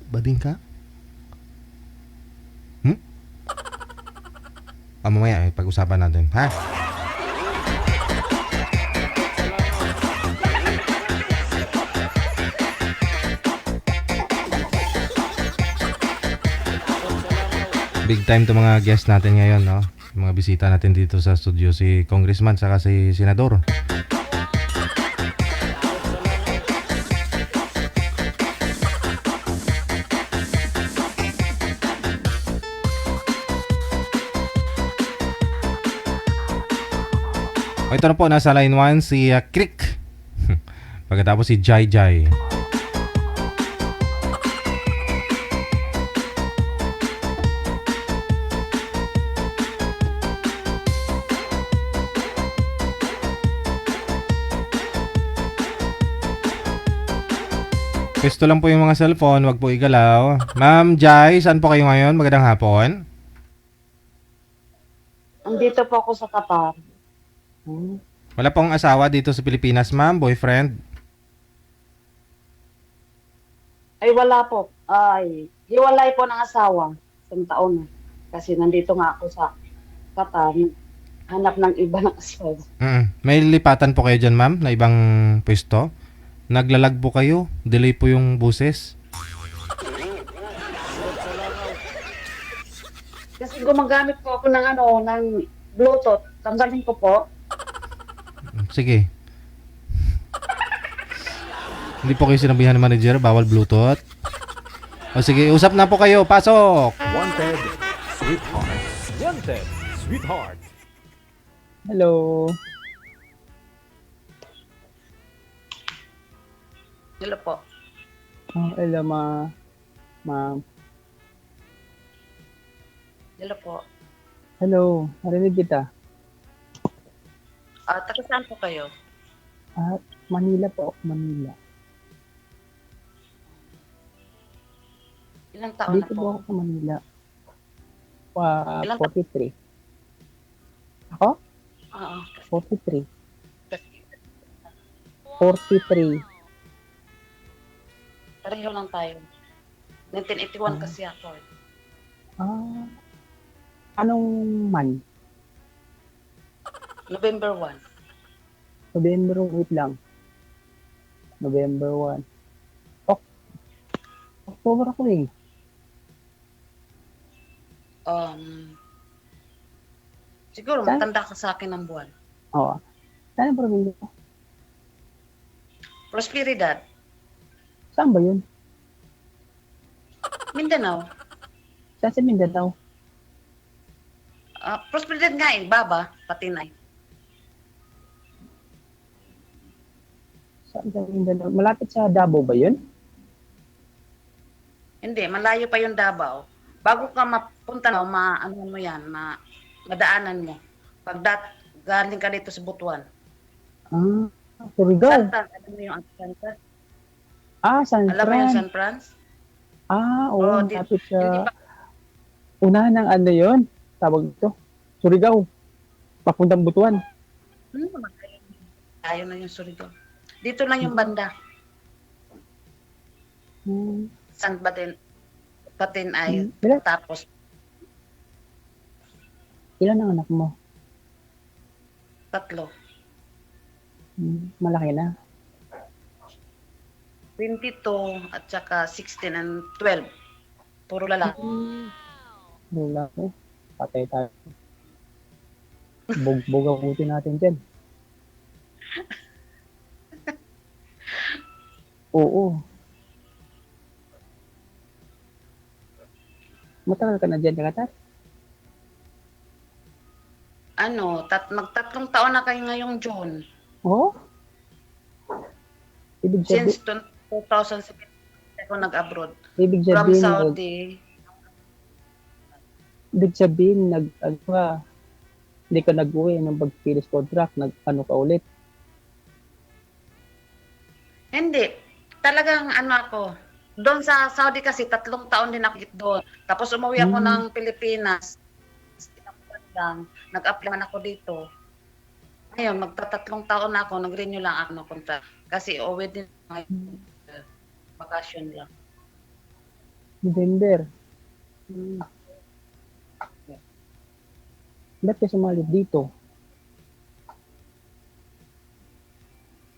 Bading ka? Mamaya pag-usapan natin, ha? Big time to mga guests natin ngayon, no? Mga bisita natin dito sa studio, si Congressman saka si Senador. O, ito na po, nasa line 1 si Krik. Pagkatapos si Jai Jai. Pwesto lang po yung mga cellphone, wag po igalaw. Ma'am Jai, saan po kayo ngayon? Magandang hapon. Andito po ako sa Qatar. Wala pong asawa dito sa Pilipinas, ma'am? Boyfriend? Ay, wala po. Ay, hiwalay po ng asawa. Isang taon na. Kasi nandito nga ako sa Qatar. Hanap ng iba ng asawa. May lipatan po kayo dyan, ma'am, na ibang pwesto? Naglalag po kayo? Delay po yung buses? Kasi gumagamit po ako ng ng Bluetooth. Tanggalin ko po. Sige. Hindi po kayo sinabihan ng manager, bawal Bluetooth. O sige, usap na po kayo. Pasok! Wanted, sweetheart. Wanted, sweetheart. Hello. Hello po. Hello, ma'am. Hello po. Hello, narinig kita. Taga saan po kayo? Manila po, Manila. Ilang taon Dito na po po? ako sa Manila. Ilang 43. Ako? Oo. 43. 43. Pareho lang tayo. 1981 kasi ako. Anong man? November 1. November, wait lang. November 1. October ako eh. Siguro matanda ka sa akin ng buwan. Oo. Saan ang probinsya ko? Prosperidad. Saan ba yun? Mindanao. Saan sa Mindanao? Prosperidad nga eh. Baba, Patinay. Saan sa Mindanao? Malapit sa Davao ba yun? Hindi, malayo pa yung Davao. Bago ka mapunta na, madaanan mo. Galing ka dito sa Butuan. Surigao. Alam mo yung San Fran? San Alam mo yung Fran. San Fran? Oo, malapit sa... Unahan ng ano yun? Tawag ito. Surigao. Papuntang Butuan. Ayaw na yung Surigao. Dito lang yung banda. San Batin ay tapos. Ilan ang anak mo? 3. Malaki na. 22 at saka 16 and 12. Puro lalaki. Lalaki. Patay tayo. Bugabuti natin dyan. Oo. Matagal ka na dyan, Qatar? Magtatlong taon na kayo ngayong June. Oo? Ibig sabihin, Since 2017 ako nag-abroad. Ibig From sabihin, Saudi. hindi ka nag-uwi ng pag-finish contract, nag-ano ka ulit. Hindi. Talagang ako. Doon sa Saudi kasi 3 taon din ako doon. Tapos umuwi ako ng Pilipinas. Nag-apply man ako dito. Ngayon, magta-3 taon na ako, nag-renew lang ako ng contract. Kasi uwi din ngayon. Bakasyon lang. November. Ba't ka sumali dito?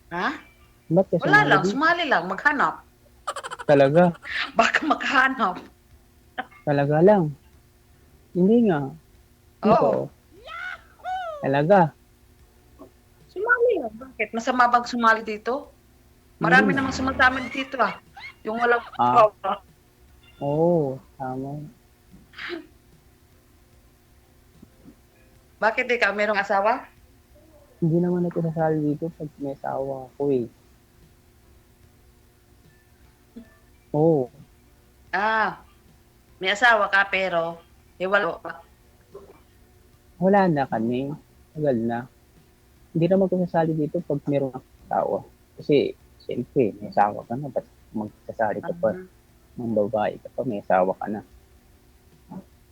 Ha? Ba't ka Wala lang, dito? sumali lang, maghanap. Talaga? Baka maghanap. Talaga lang? Hindi nga. Oo. Talaga? Sumali lang. Bakit? Masama bang sumali dito? Marami namang sumasama dito Yung walang Oo, tama. Bakit ikaw, merong asawa? Hindi naman ako sasali dito pag may asawa ako eh. Oo. May asawa ka pero wala pa. Wala na kami. Tagal na. Hindi naman ako sasali dito pag mayroong asawa. Kasi, siyempre, may asawa ka na. Ba't magsasali ka pa ng babae ka pa, may asawa ka na.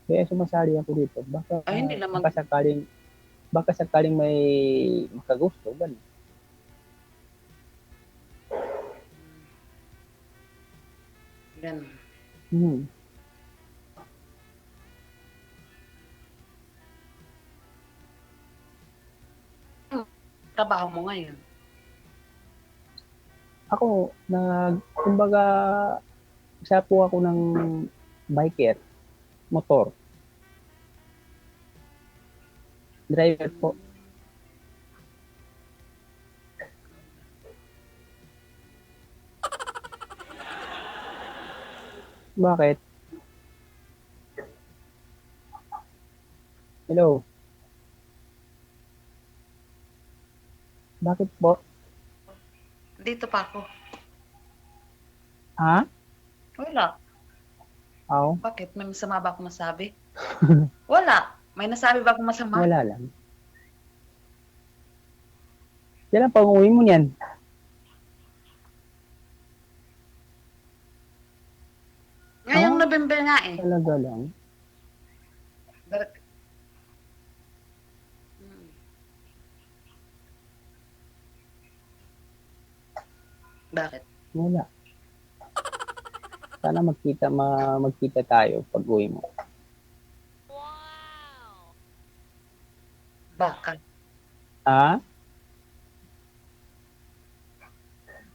Kaya sumasali ako dito. Baka, hindi naman. baka sakaling may makagusto. Ganun. Ganun. Trabaho mo ngayon? Ako, kumbaga, isa po ako ng biker, motor. Driver po. Bakit? Hello? Bakit po? Dito pa ako. Ha? Wala. Aw? Bakit? May masama ba ako masabi? Wala. May nasabi ba ako masama? Wala lang. Yan ang pang-uwi mo niyan. Ngayong November nga eh. Talaga lang. Bakit? Wala. Sana magkita tayo pag uwi mo. Baka. Ha?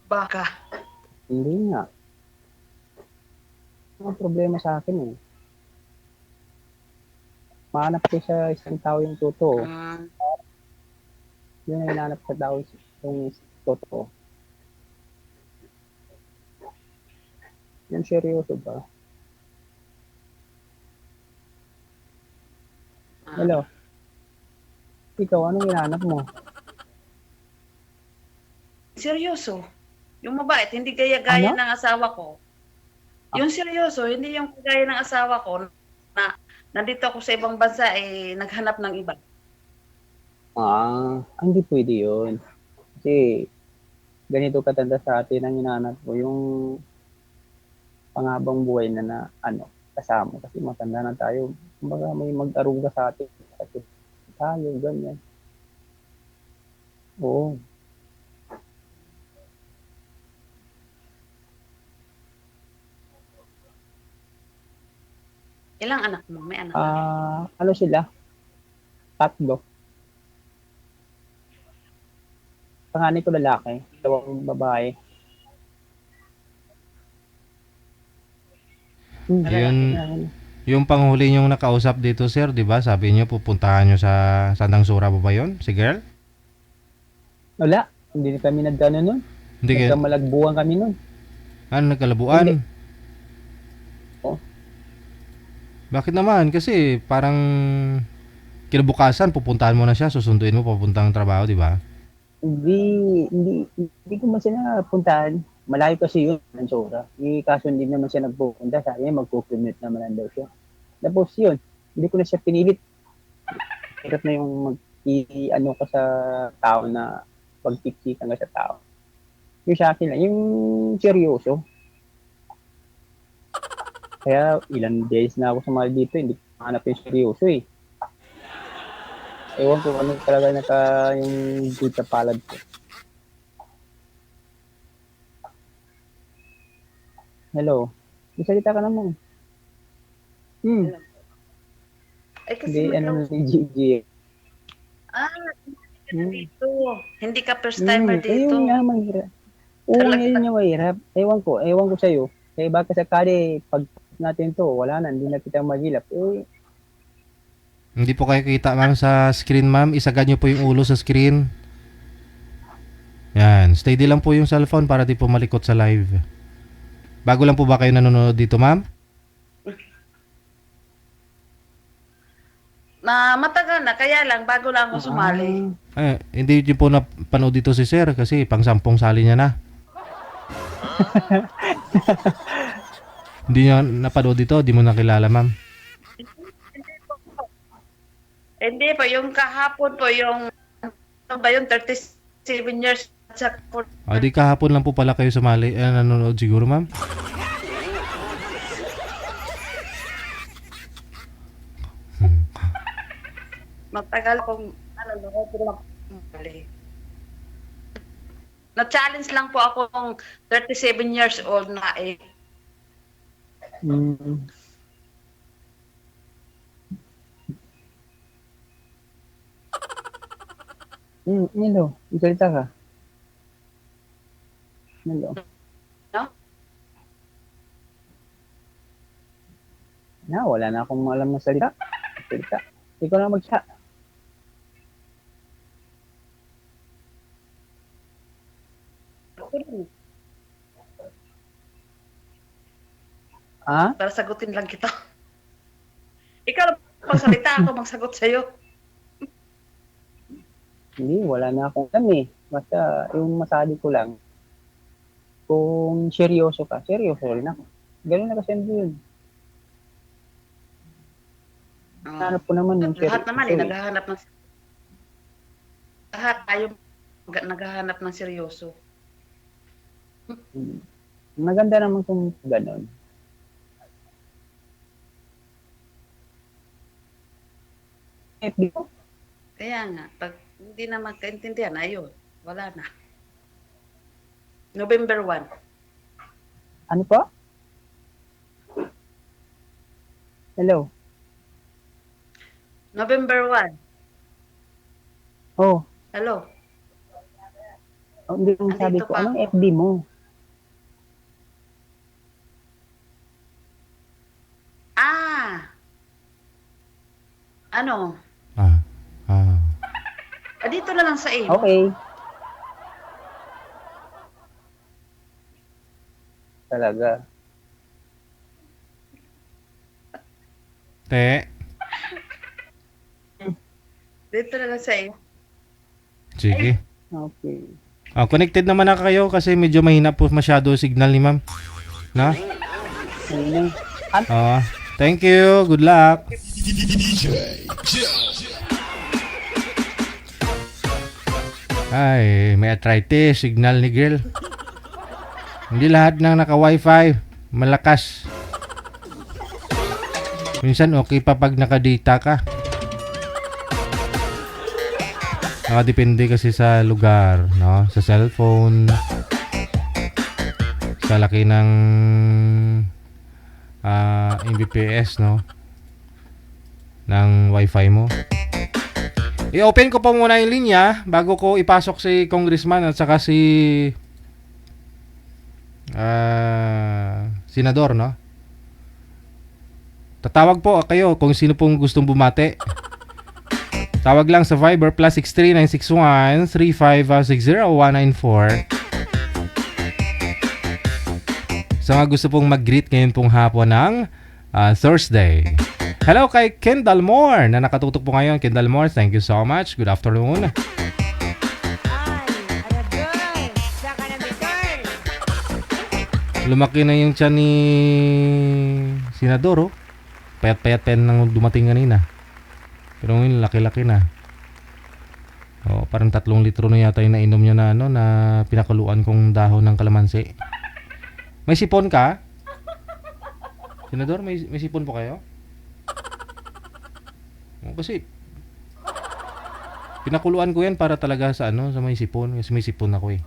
Baka. Hindi nga. Ang problema sa akin eh. Mahanap ko sa isang tao yung totoo. Yun ang hinahanap sa tao yung totoo. Yan seryoso ba? Hello? Ikaw, anong hinahanap mo? Seryoso. Yung mabait, hindi gaya-gaya ng asawa ko. Yung seryoso, hindi yung kagaya ng asawa ko na nandito ako sa ibang bansa naghanap ng iba. Hindi pwede yun. Kasi ganito katanda sa atin ang hinahanap mo, yung panghabang buhay na kasama. Kasi matanda na tayo. Kumbaga may mag-aruga sa atin. Kasi tayo, ganyan. Oo. Ilang anak mo? May anak? Ano sila? 3. Panganay ko lalaki, 2 babae. Yung panghuli niyong nakausap dito, sir, di ba? Sabi niyo pupuntahan niyo sa Sandang Sura ba yun? Si girl? Wala, hindi na kami nagkano nun. Hindi kayo? Nagkamalagbuhan kami nun. Ano, nagkalabuan? Hindi. Oo. Bakit naman? Kasi parang kinabukasan, pupuntahan mo na siya, susunduin mo papuntang trabaho, di ba? Hindi ko man siya napuntahan. Malayo kasi yun, ng Sora. Kaso hindi naman siya nagpupunta. Sabi niya, magpo-commute naman lang daw siya. Tapos yun, hindi ko na siya pinilit. Hirap na yung ano ka sa tao na pagtiksikan ka sa tao. Yung sa akin lang, yung seryoso. Kaya ilang days na ako sumali dito, hindi ko hanap yung seryoso eh. Ewan ko ano talaga yung good sa palad ko. Hello. Isalita ka naman. Ay, kasi Hindi, ano ni Gigi. Dito. Hindi ka first timer dito. Ayun nga, mahirap. Oo, ngayon nga mahirap. Ewan ko sa'yo. Kaya baka sakali, pag natin to, wala na, hindi na kita magilap. Hindi po kayo kita, ma'am, sa screen, ma'am. Isagad niyo po yung ulo sa screen. Yan. Steady lang po yung cellphone para di po malikot sa live. Bago lang po ba kayo nanonood dito, ma'am? Matagal na, kaya lang, bago lang ako sumali. Hindi niyo po napanood dito si sir kasi pang 10 sali niya na. Hindi niya napanood dito, di mo nakilala, ma'am. Hindi po, yung kahapon po, yung, ano ba yun, 37 years at Di kahapon lang po pala kayo sumali. Nanonood siguro, ma'am. matagal kong, na-challenge lang po ako ng 37 years old na eh. Hello, isalita ka. Hello. No? Wala na akong alam na salita. Ikaw na magsa. Para sagutin lang kita. Ikaw na pagsalita, ako magsagot sa'yo. Hindi, wala na akong alam eh. Basta yung masabi ko lang, kung seryoso ka, seryoso rin ako. Ganun na kasi yun. Hanap ko naman yung seryoso. Lahat naman eh, naghahanap ng lahat tayo naghahanap ng seryoso. Maganda naman kung ganun. Kaya nga, pag hindi na magkaintindihan, ayun, wala na. November 1. Ano po? Hello? November 1. Oh. Hello? Hindi kong sabi ko, anong FB mo? Ano? Dito na lang sa iyo. Okay. Talaga. Dito na lang sa iyo. Sige. Okay. Connected naman na kayo kasi medyo mahina po masyado signal ni ma'am. Na? Thank you. Good luck. Ay, may arthritis, signal ni girl. Hindi lahat ng naka-wifi malakas. Minsan okay pa pag naka-data ka. Nakadepende kasi sa lugar, no? Sa cellphone, sa laki ng Mbps, no? ng wifi mo. I-open ko pa muna yung linya bago ko ipasok si Congressman at saka si Senador, no? Tatawag po kayo kung sino pong gustong bumate. Tawag lang sa Viber +63 961 3560194. Sa mga gusto pong mag-greet ngayon pong hapon ng Thursday. Hello kay Kendall Moore na nakatutok po ngayon. Kendall Moore, thank you so much. Good afternoon. Lumaki na yung tiyan ni Senador, oh. Payat-payat pa yan nang dumating kanina. Pero ngayon, laki-laki na. Oh, parang 3 litro na yata yung nainom niya na, na pinakuluan kong dahon ng kalamansi. May sipon ka? Senador, may sipon po kayo? Oh, kasi pinakuluan ko yan para talaga sa sa may sipon. Kasi may sipon ako eh.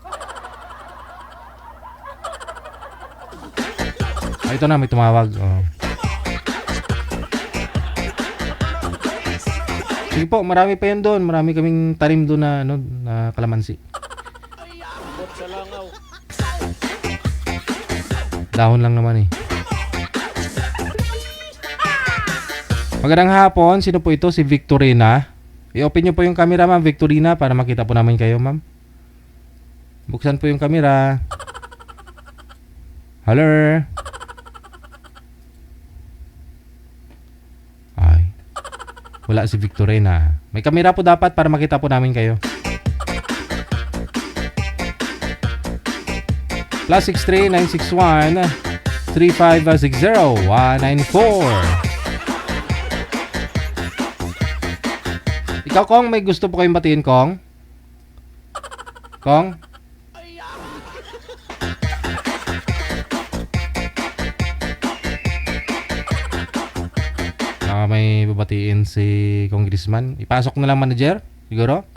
Ito na, may tumawag. Oh. Sige po, marami pa yan doon. Marami kaming tanim doon na, na kalamansi. Ambot sa langaw. Dahon lang naman eh. Magandang hapon. Sino po ito? Si Victorina. I-open nyo po yung camera, ma'am Victorina, para makita po namin kayo, ma'am. Buksan po yung camera. Hello? Ay. Wala si Victorina. May camera po dapat para makita po namin kayo. +63 961 3560194. Ikaw, Kong, may gusto po kayong batiin, Kong? Kong? May babatiin si Congressman. Ipasok na lang, manager? Siguro?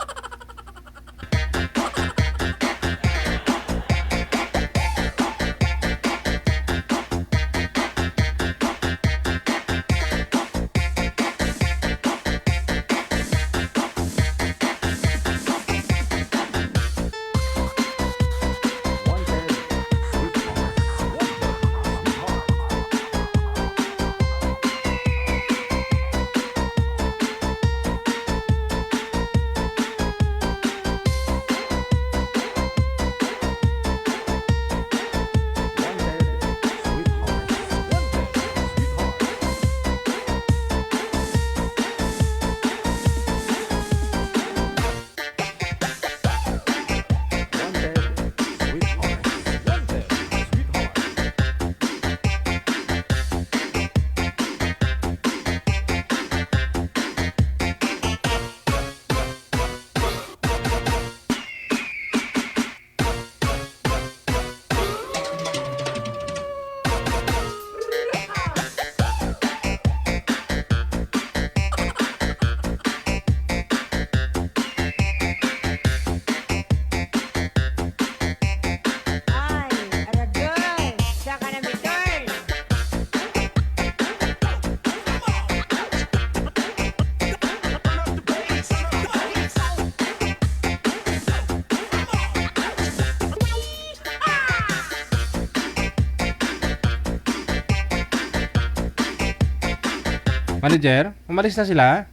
Manager, umalis na sila?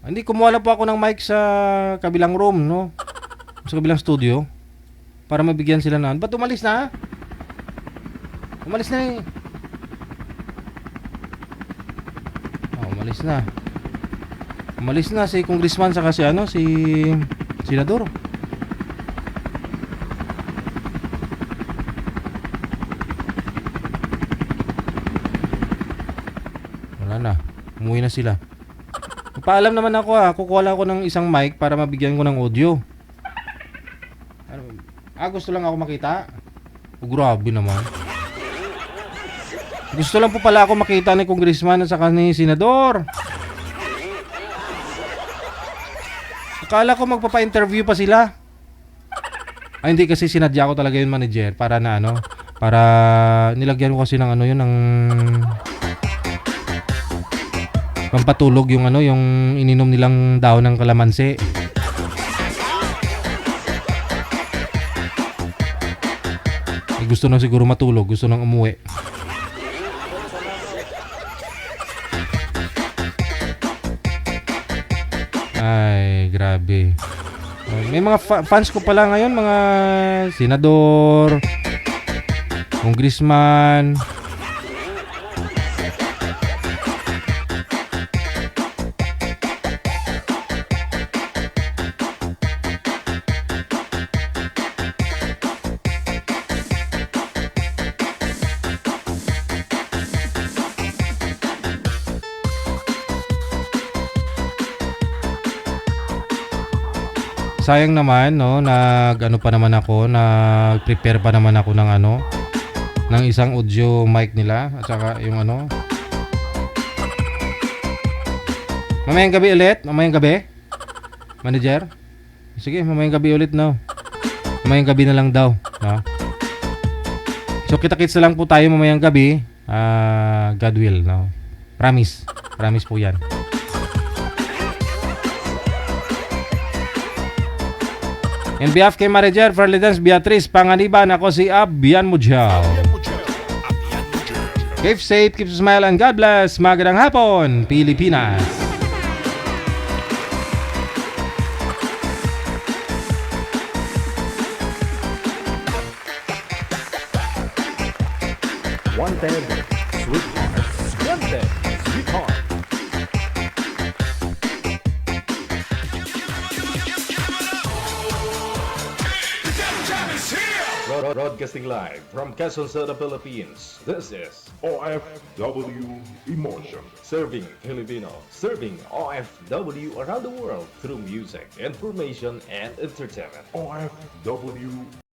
Hindi, kumuha lang po ako ng mic sa kabilang room, no? Sa kabilang studio. Para mabigyan sila na. Ba't umalis na? Umalis na eh. Oh, umalis na. Umalis na si Congressman saka si si Senador. Na. Umuwi na sila. Paalam naman ako kukuha lang ako ng isang mic para mabigyan ko ng audio. Gusto lang ako makita. Grabe naman. Gusto lang po pala ako makita ni Congressman at saka ni Senador. Akala ko magpapa-interview pa sila. Hindi, kasi sinadya ko talaga yun, manager, para na para nilagyan ko kasi ng yun ng pampatulog yung ano, yung ininom nilang daon ng kalamansi. Gusto nang siguro matulog, gusto nang umuwi. Ay, grabe. May mga fans ko pala ngayon, mga senador, congressman. Sayang naman, no, nag-ano pa naman ako, nag-prepare pa naman ako ng ano, ng isang audio mic nila, at saka yung ano. Mamayang gabi ulit, mamayang gabi. Manager? Sige, mamayang gabi ulit, no. Mamayang gabi na lang daw, no. So, kita-kits na lang po tayo mamayang gabi. God will, no. Promise. Promise po yan. In behalf kay Manager Ferlidens Beatriz Panganiban, ako si Abian Mujal. Keep safe, keep smile, and God bless. Magandang hapon, Pilipinas. Wanted, sweetheart. Wanted, sweetheart. Broadcasting live from Quezon City, Philippines. This is OFW Emotion. Serving Filipino, serving OFW around the world through music, information, and entertainment. OFW